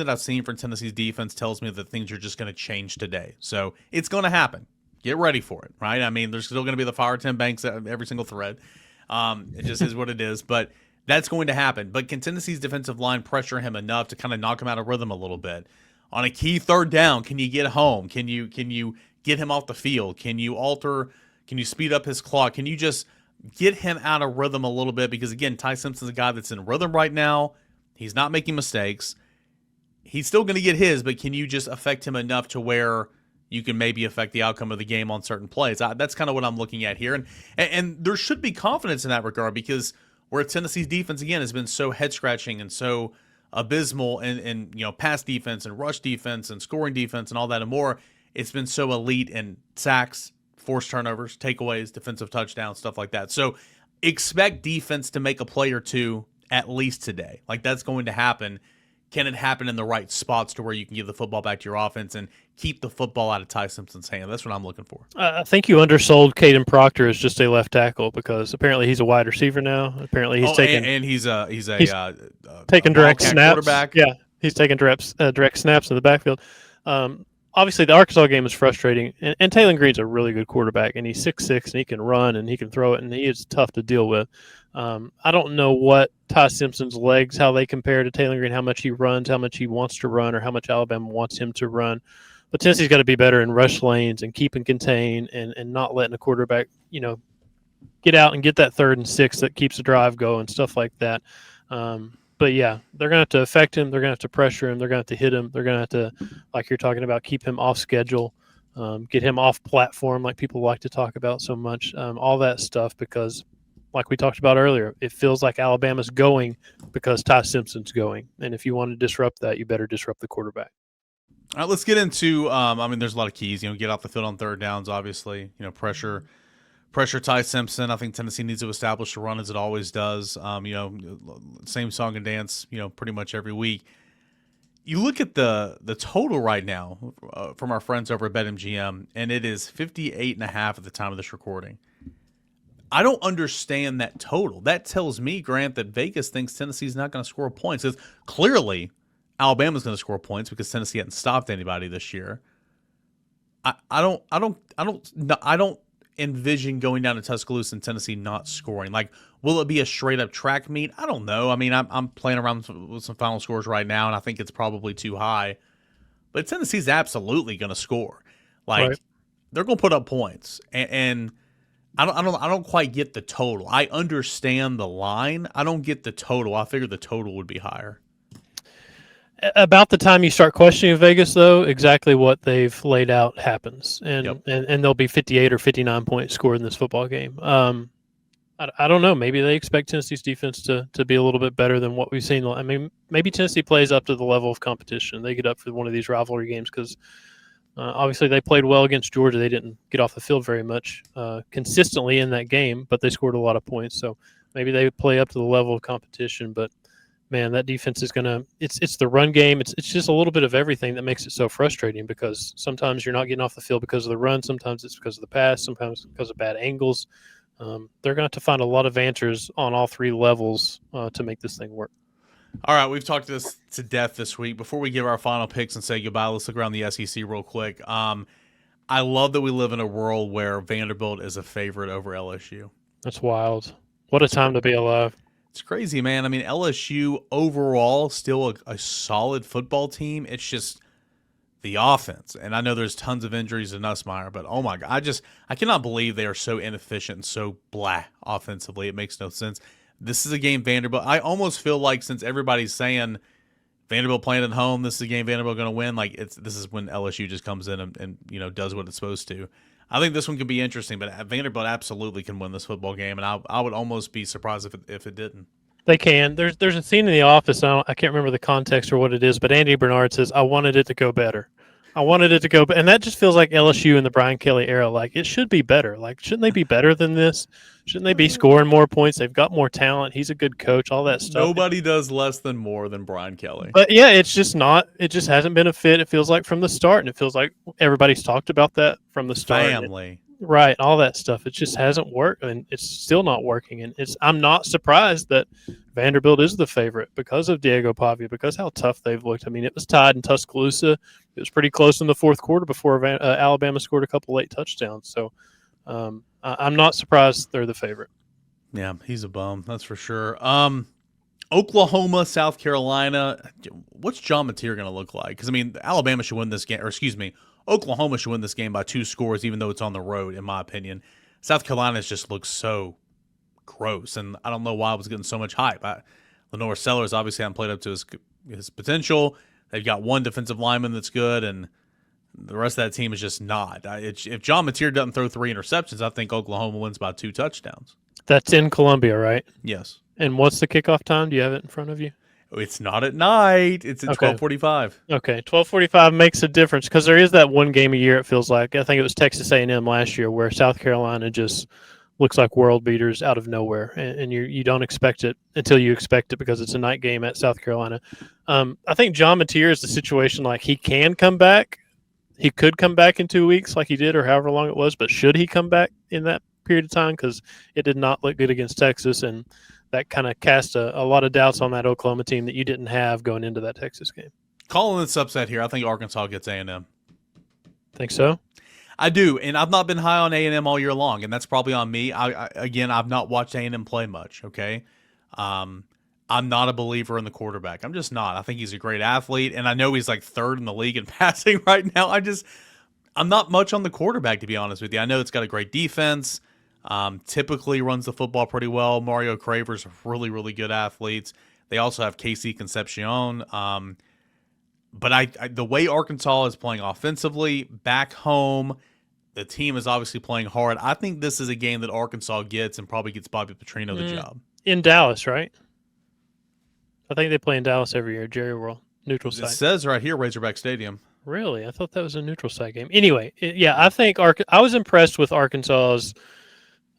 I've seen from Tennessee's defense tells me that things are just going to change today. So it's going to happen. Get ready for it, right? I mean, there's still going to be the Fire Tim Banks at every single thread. It just is what it is. But that's going to happen. But can Tennessee's defensive line pressure him enough to kind of knock him out of rhythm a little bit? On a key third down, can you get home? Can you get him off the field? Can you speed up his clock? Can you just get him out of rhythm a little bit? Because, again, Ty Simpson's a guy that's in rhythm right now. He's not making mistakes. He's still going to get his, but can you just affect him enough to where you can maybe affect the outcome of the game on certain plays? That's kind of what I'm looking at here. And there should be confidence in that regard, because where Tennessee's defense, again, has been so head-scratching and so abysmal in pass defense and rush defense and scoring defense and all that and more, it's been so elite in sacks, forced turnovers, takeaways, defensive touchdowns, stuff like that. So expect defense to make a play or two at least today. Like, that's going to happen. Can it happen in the right spots to where you can give the football back to your offense and keep the football out of Ty Simpson's hand? That's what I'm looking for. I think you undersold Caden Proctor as just a left tackle, because apparently he's a wide receiver now. Apparently he's taking direct snaps. Yeah, he's taking direct snaps in the backfield. Obviously, the Arkansas game is frustrating, and Taylor Green's a really good quarterback, and he's 6'6", and he can run, and he can throw it, and he is tough to deal with. I don't know what Ty Simpson's legs, how they compare to Taylor Green, how much he runs, how much he wants to run, or how much Alabama wants him to run. But Tennessee's got to be better in rush lanes and keep and contain and not letting a quarterback, get out and get that 3rd and 6 that keeps the drive going, stuff like that. But yeah, they're going to have to affect him. They're going to have to pressure him. They're going to have to hit him. They're going to have to, like you're talking about, keep him off schedule, get him off platform like people like to talk about so much, all that stuff, because like we talked about earlier, it feels like Alabama's going because Ty Simpson's going. And if you want to disrupt that, you better disrupt the quarterback. All right, let's get into, there's a lot of keys, get off the field on 3rd downs, obviously, pressure Ty Simpson. I think Tennessee needs to establish a run as it always does. Same song and dance, pretty much every week. You look at the total right now from our friends over at BetMGM, and it is 58.5 at the time of this recording. I don't understand that total. That tells me, Grant, that Vegas thinks Tennessee's not going to score points. Because clearly, Alabama's going to score points because Tennessee hasn't stopped anybody this year. I don't envision going down to Tuscaloosa and Tennessee not scoring. Like, will it be a straight up track meet? I don't know. I mean, I'm playing around with some final scores right now, and I think it's probably too high. But Tennessee's absolutely going to score. Like, right. They're going to put up points, and I don't quite get the total. I understand the line. I don't get the total. I figured the total would be higher. About the time you start questioning Vegas, though, exactly what they've laid out happens, and Yep. and there'll be 58 or 59 points scored in this football game. I don't know. Maybe they expect Tennessee's defense to be a little bit better than what we've seen. I mean, maybe Tennessee plays up to the level of competition. They get up for one of these rivalry games because obviously they played well against Georgia. They didn't get off the field very much consistently in that game, but they scored a lot of points. So maybe they play up to the level of competition, but man, that defense is it's the run game. It's just a little bit of everything that makes it so frustrating, because sometimes you're not getting off the field because of the run. Sometimes it's because of the pass. Sometimes because of bad angles. They're going to have to find a lot of answers on all 3 levels to make this thing work. All right, we've talked this to death this week. Before we give our final picks and say goodbye, let's look around the SEC real quick. I love that we live in a world where Vanderbilt is a favorite over LSU. That's wild. What a time to be alive. It's crazy, man. I mean, LSU overall still a solid football team. It's just the offense. And I know there's tons of injuries to Nussmeier, but oh my God, I cannot believe they are so inefficient and so blah offensively. It makes no sense. This is a game Vanderbilt. I almost feel like, since everybody's saying Vanderbilt playing at home, this is a game Vanderbilt going to win. Like, this is when LSU just comes in and does what it's supposed to. I think this one could be interesting, but Vanderbilt absolutely can win this football game, and I would almost be surprised if it didn't. They can. There's a scene in The Office. I can't remember the context or what it is, but Andy Bernard says, "I wanted it to go better. I wanted it to go," and that just feels like LSU in the Brian Kelly era. Like, it should be better. Like, shouldn't they be better than this? Shouldn't they be scoring more points? They've got more talent. He's a good coach. All that stuff. Nobody does less than more than Brian Kelly. But yeah, it's just not. It just hasn't been a fit. It feels like from the start, and it feels like everybody's talked about that from the start. Family. Right, all that stuff. It just hasn't worked, and it's still not working. And I'm not surprised that Vanderbilt is the favorite because of Diego Pavia, because how tough they've looked. I mean, it was tied in Tuscaloosa. It was pretty close in the 4th quarter before Alabama scored a couple late touchdowns. So I'm not surprised they're the favorite. Yeah, he's a bum, that's for sure. Oklahoma, South Carolina. What's John Mateer going to look like? Because, I mean, Alabama should win this game, or excuse me, Oklahoma should win this game by 2 scores, even though it's on the road, in my opinion. South Carolina just looks so gross, and I don't know why it was getting so much hype. Lenore Sellers obviously hasn't played up to his potential. They've got one defensive lineman that's good, and the rest of that team is just not. If John Mateer doesn't throw 3 interceptions, I think Oklahoma wins by 2 touchdowns. That's in Columbia, right? Yes. And what's the kickoff time? Do you have it in front of you? It's not at night. It's at 12:45. Okay, 12:45 makes a difference, because there is that one game a year, it feels like. I think it was Texas A&M last year, where South Carolina just looks like world beaters out of nowhere, and you don't expect it until you expect it, because it's a night game at South Carolina. I think John Mateer is the situation, like, he can come back. He could come back in 2 weeks like he did, or however long it was, but should he come back in that period of time? Because it did not look good against Texas, and that kind of cast a lot of doubts on that Oklahoma team that you didn't have going into that Texas game. Calling this upset here, I think Arkansas gets A&M. Think so? I do, and I've not been high on A&M all year long, and that's probably on me. I've not watched A&M play much, okay? I'm not a believer in the quarterback. I'm just not. I think he's a great athlete, and I know he's like 3rd in the league in passing right now. I'm not much on the quarterback, to be honest with you. I know it's got a great defense. Typically runs the football pretty well. Mario Craver's really, really good athletes. They also have Casey Concepcion. But I the way Arkansas is playing offensively back home, the team is obviously playing hard. I think this is a game that Arkansas gets and probably gets Bobby Petrino the job. In Dallas, right? I think they play in Dallas every year, Jerry World, neutral site. It says right here, Razorback Stadium. Really? I thought that was a neutral site game. Anyway, I think I was impressed with Arkansas's,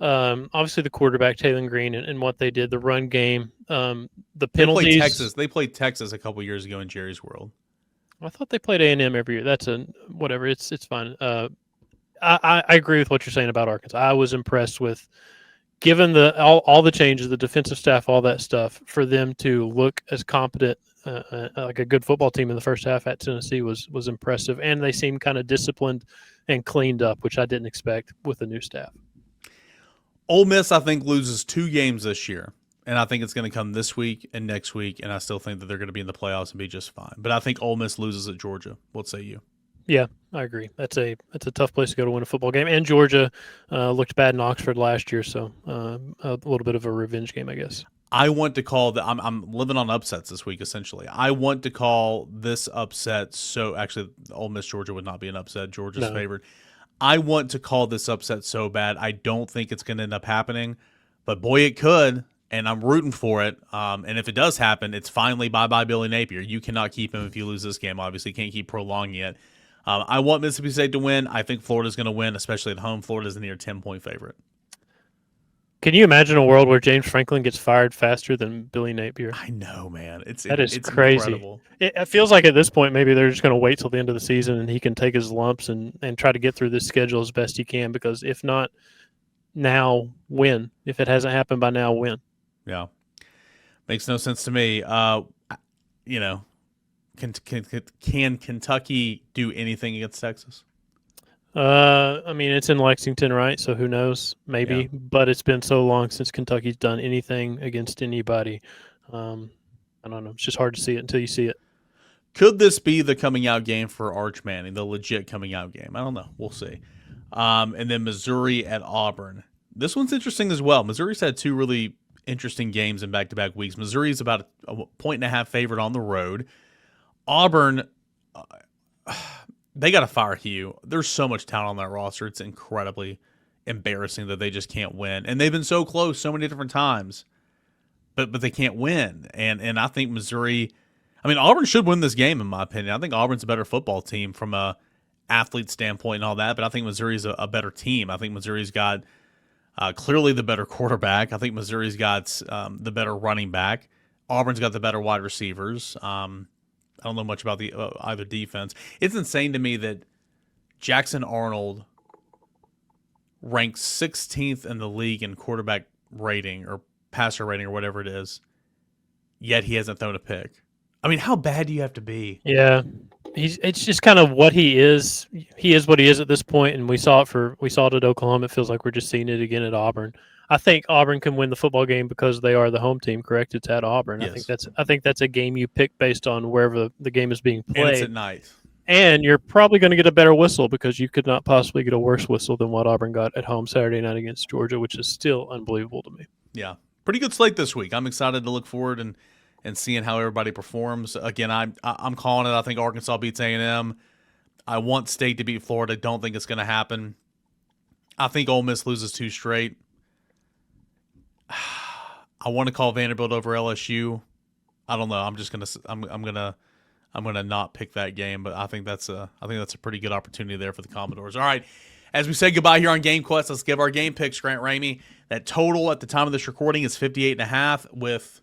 obviously the quarterback, Taylor Green, and what they did, the run game, the penalties. They played Texas a couple years ago in Jerry's World. I thought they played A&M every year. That's whatever. It's fine. I agree with what you're saying about Arkansas. I was impressed with, given all the changes, the defensive staff, all that stuff, for them to look as competent, like a good football team in the first half at Tennessee was impressive, and they seemed kind of disciplined and cleaned up, which I didn't expect with the new staff. Ole Miss, I think, loses 2 games this year, and I think it's going to come this week and next week, and I still think that they're going to be in the playoffs and be just fine. But I think Ole Miss loses at Georgia. What say you? Yeah, I agree. That's a tough place to go to win a football game. And Georgia looked bad in Oxford last year, so a little bit of a revenge game, I guess. I want to call I'm living on upsets this week, essentially. I want to call this upset. So actually, Ole Miss Georgia would not be an upset. Georgia's favored. I want to call this upset so bad. I don't think it's going to end up happening, but boy, it could. And I'm rooting for it. And if it does happen, it's finally bye-bye Billy Napier. You cannot keep him if you lose this game. Obviously, can't keep prolonging it. I want Mississippi State to win. I think Florida's going to win, especially at home. Florida's a near 10-point favorite. Can you imagine a world where James Franklin gets fired faster than Billy Napier? I know, man. It's crazy. Incredible. It feels like at this point maybe they're just going to wait till the end of the season and he can take his lumps and try to get through this schedule as best he can, because if not now, when? If it hasn't happened by now, when? Yeah. Makes no sense to me. Can Kentucky do anything against Texas? I mean, it's in Lexington, right? So who knows? Maybe. Yeah. But it's been so long since Kentucky's done anything against anybody. I don't know. It's just hard to see it until you see it. Could this be the coming out game for Arch Manning, the legit coming out game? I don't know. We'll see. And then Missouri at Auburn. This one's interesting as well. Missouri's had 2 really interesting games in back-to-back weeks. Missouri's about a 1.5 favorite on the road. Auburn, they got to fire Hugh. There's so much talent on that roster. It's incredibly embarrassing that they just can't win. And they've been so close so many different times, but they can't win. And I think Missouri, Auburn should win this game, in my opinion. I think Auburn's a better football team from a athlete standpoint and all that, but I think Missouri's a better team. I think Missouri's got clearly the better quarterback. I think Missouri's got the better running back. Auburn's got the better wide receivers. I don't know much about the either defense. It's insane to me that Jackson Arnold ranks 16th in the league in quarterback rating or passer rating or whatever it is, yet he hasn't thrown a pick. How bad do you have to be? Yeah. It's just kind of what he is. He is what he is at this point, and we saw it at Oklahoma. It feels like we're just seeing it again at Auburn. I think Auburn can win the football game because they are the home team, correct? It's at Auburn. Yes. I think that's a game you pick based on wherever the game is being played. And it's at night. And you're probably going to get a better whistle because you could not possibly get a worse whistle than what Auburn got at home Saturday night against Georgia, which is still unbelievable to me. Yeah. Pretty good slate this week. I'm excited to look forward and seeing how everybody performs. Again, I'm calling it. I think Arkansas beats A&M. I want State to beat Florida. Don't think it's going to happen. I think Ole Miss loses 2 straight. I want to call Vanderbilt over LSU. I don't know. I'm gonna not pick that game, but I think that's a pretty good opportunity there for the Commodores. All right. As we say goodbye here on GameQuest, let's give our game picks, Grant Ramey. That total at the time of this recording is 58.5 with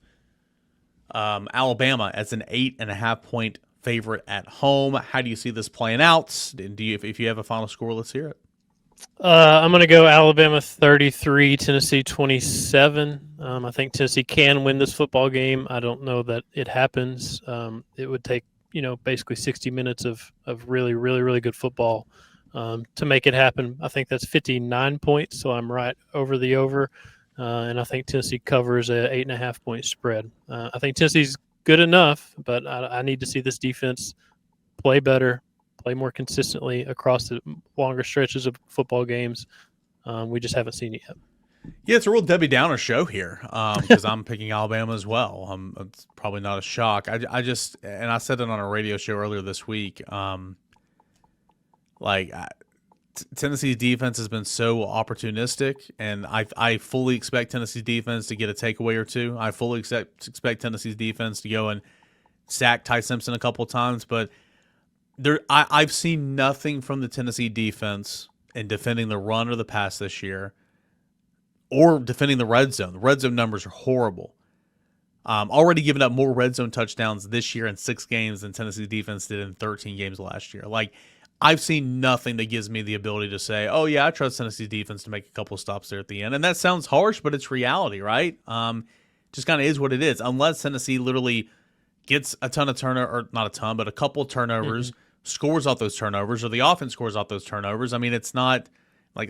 Alabama as an 8.5-point favorite at home. How do you see this playing out? If you have a final score, let's hear it. I'm going to go Alabama 33, Tennessee 27. I think Tennessee can win this football game. I don't know that it happens. It would take, basically 60 minutes of really, really, really good football to make it happen. I think that's 59 points, so I'm right over the over. And I think Tennessee covers a 8.5-point spread. I think Tennessee's good enough, but I need to see this defense play better, play more consistently across the longer stretches of football games. We just haven't seen it yet. Yeah, it's a real Debbie Downer show here because I'm picking Alabama as well. It's probably not a shock. I just, and I said it on a radio show earlier this week. Tennessee's defense has been so opportunistic, and I fully expect Tennessee's defense to get a takeaway or two. I fully expect Tennessee's defense to go and sack Ty Simpson a couple of times, but I've seen nothing from the Tennessee defense in defending the run or the pass this year, or defending the red zone. The red zone numbers are horrible. Already given up more red zone touchdowns this year in 6 games than Tennessee's defense did in 13 games last year. Like, I've seen nothing that gives me the ability to say, oh, yeah, I trust Tennessee's defense to make a couple of stops there at the end. And that sounds harsh, but it's reality, right? Just kind of is what it is. Unless Tennessee literally gets a ton of turnover, or not a ton, but a couple of turnovers, scores off those turnovers, or the offense scores off those turnovers. I mean, it's not like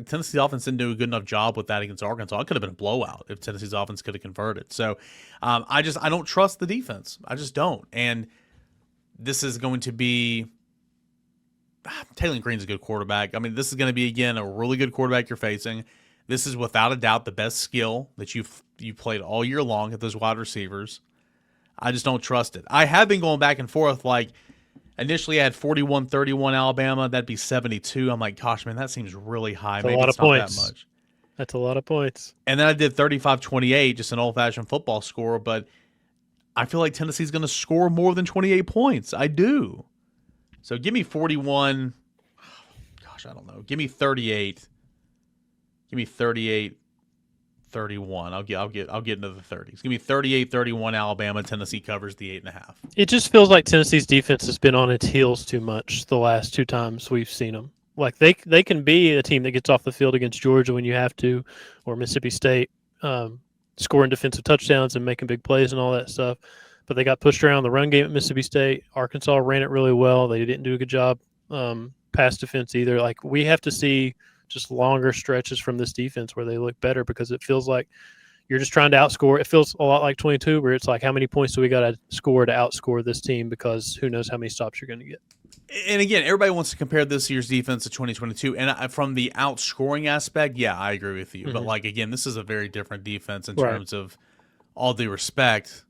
Tennessee's offense didn't do a good enough job with that against Arkansas. It could have been a blowout if Tennessee's offense could have converted. So I don't trust the defense. I just don't. And this is going to be Taylor Green's a good quarterback. I mean, this is going to be, again, a really good quarterback you're facing. This is without a doubt the best skill that you've played all year long at those wide receivers. I just don't trust it. I have been going back and forth. Like, initially I had 41-31 Alabama. That'd be 72. I'm like, gosh, man, that seems really high. Maybe it's not that much. That's a lot of points. And then I did 35-28, just an old-fashioned football score. But I feel like Tennessee's going to score more than 28 points. I do. So give me 41. Gosh, I don't know. Give me 38. Give me 38-31. I'll get into the 30s. Give me 38-31 Alabama. Tennessee covers the 8.5. It just feels like Tennessee's defense has been on its heels too much the last 2 times we've seen them. Like they can be a team that gets off the field against Georgia when you have to, or Mississippi State, scoring defensive touchdowns and making big plays and all that stuff. But they got pushed around the run game at Mississippi State. Arkansas ran it really well. They didn't do a good job pass defense either. Like, we have to see just longer stretches from this defense where they look better, because it feels like you're just trying to outscore. It feels a lot like 22, where it's like, how many points do we got to score to outscore this team, because who knows how many stops you're going to get. And again, everybody wants to compare this year's defense to 2022. And from the outscoring aspect, yeah, I agree with you. Mm-hmm. But, like, again, this is a very different defense in terms of all due respect.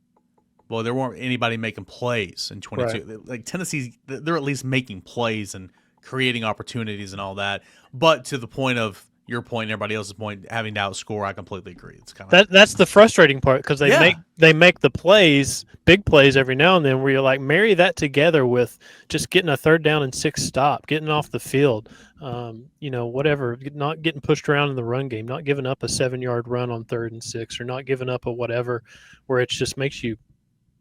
Well, there weren't anybody making plays in 22. Right. Like, Tennessee, they're at least making plays and creating opportunities and all that. But to the point of your point and everybody else's point, having to outscore, I completely agree. It's kind of that's the frustrating part, because they make the plays, big plays every now and then, where you're like, marry that together with just getting a 3rd down and 6 stop, getting off the field, whatever, not getting pushed around in the run game, not giving up a 7-yard run on 3rd and 6, or not giving up a whatever, where it just makes you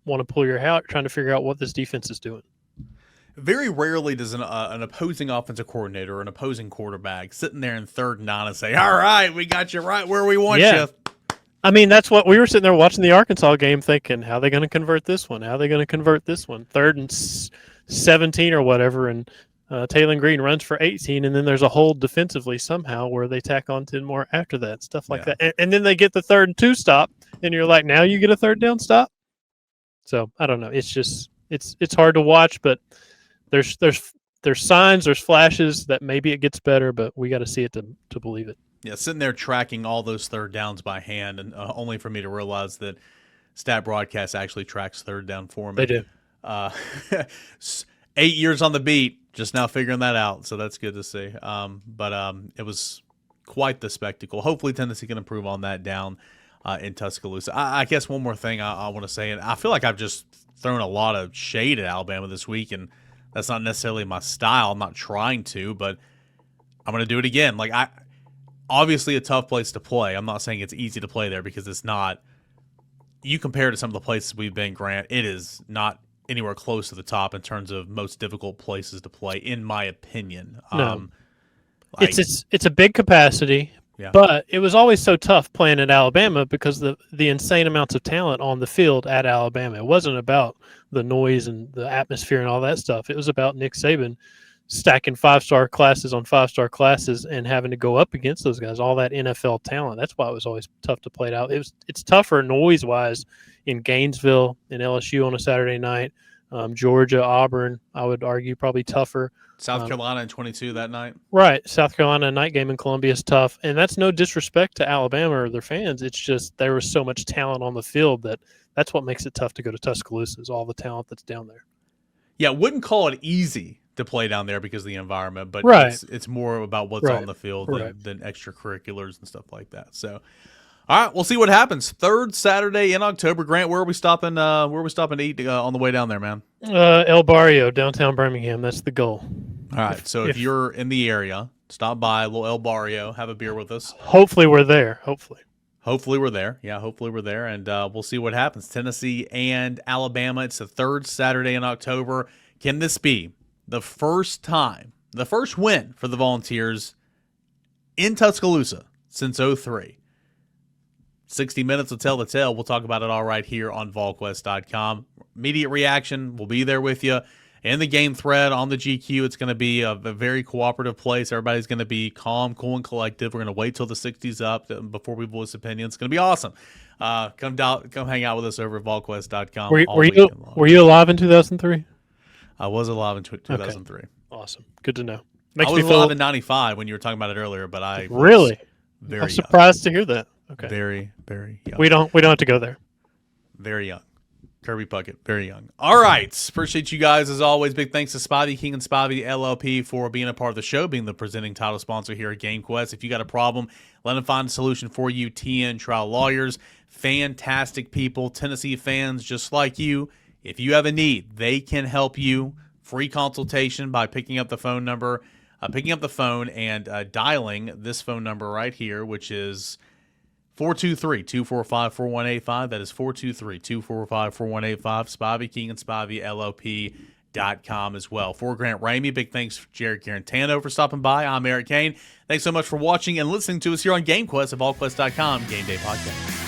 want to pull your hair out trying to figure out what this defense is doing. Very rarely does an opposing offensive coordinator or an opposing quarterback sitting there in 3rd and 9 and say, all right, we got you right where we want you. I mean, that's what we were sitting there watching the Arkansas game thinking, how are they going to convert this one? How are they going to convert this one? 3rd and 17 or whatever, and Taylor Green runs for 18, and then there's a hold defensively somehow where they tack on 10 more after that, stuff like that. And then they get the 3rd and 2 stop, and you're like, now you get a 3rd down stop? So I don't know. It's just it's hard to watch, but there's signs, there's flashes that maybe it gets better, but we got to see it to believe it. Yeah, sitting there tracking all those 3rd downs by hand, and only for me to realize that Stat Broadcast actually tracks 3rd down for me. They do. 8 years on the beat, just now figuring that out, so that's good to see. But it was quite the spectacle. Hopefully Tennessee can improve on that down in Tuscaloosa. I guess one more thing I want to say, and I feel like I've just thrown a lot of shade at Alabama this week, and that's not necessarily my style. I'm not trying to, but I'm going to do it again. Like, obviously a tough place to play. I'm not saying it's easy to play there, because it's not. You compare to some of the places we've been, Grant, it is not anywhere close to the top in terms of most difficult places to play, in my opinion. No. It's a big capacity. Yeah. But it was always so tough playing at Alabama because the insane amounts of talent on the field at Alabama. It wasn't about the noise and the atmosphere and all that stuff. It was about Nick Saban stacking 5-star classes on 5-star classes and having to go up against those guys, all that NFL talent. That's why it was always tough to play it out. It's tougher noise-wise in Gainesville, in LSU on a Saturday night, Georgia, Auburn, I would argue probably tougher. South Carolina in 22 that night. Right. South Carolina night game in Columbia is tough. And that's no disrespect to Alabama or their fans. It's just there was so much talent on the field that's what makes it tough to go to Tuscaloosa is all the talent that's down there. Yeah, wouldn't call it easy to play down there because of the environment, but it's more about what's on the field than extracurriculars and stuff like that. So, all right, we'll see what happens. Third Saturday in October. Grant, where are we stopping? Where are we stopping to eat on the way down there, man? El Barrio, downtown Birmingham. That's the goal. All right, so if you're in the area, stop by a little El Barrio, have a beer with us. Hopefully we're there. Hopefully we're there. Yeah, hopefully we're there, and we'll see what happens. Tennessee and Alabama. It's the third Saturday in October. Can this be the first win for the Volunteers in Tuscaloosa since 2003? 60 minutes will tell the tale. We'll talk about it all right here on Volquest.com. Immediate reaction. We'll be there with you. In the game thread on the GQ, it's going to be a very cooperative place. Everybody's going to be calm, cool, and collective. We're going to wait till the 60's up before we voice opinions. It's going to be awesome. Come hang out with us over at Volquest.com. Were you alive in 2003? I was alive in 2003. Okay. Awesome. Good to know. I was alive in 95 when you were talking about it earlier, but I really very I'm surprised to hear that. Okay. Very, very young. We don't have to go there. Very young. Kirby Puckett, very young. All right. Appreciate you guys as always. Big thanks to Spivey, King and Spivey LLP for being a part of the show, being the presenting title sponsor here at GameQuest. If you got a problem, let them find a solution for you. TN Trial Lawyers, fantastic people, Tennessee fans just like you. If you have a need, they can help you. Free consultation by picking up the phone and dialing this phone number right here, which is 423-245-4185. That is 423-245-4185. Spivey, King and Spivey, LLP.com as well. For Grant Ramey, big thanks for Jarrett Guarantano for stopping by. I'm Eric Cain. Thanks so much for watching and listening to us here on GameQuest at VolQuest.com. Game Day Podcast.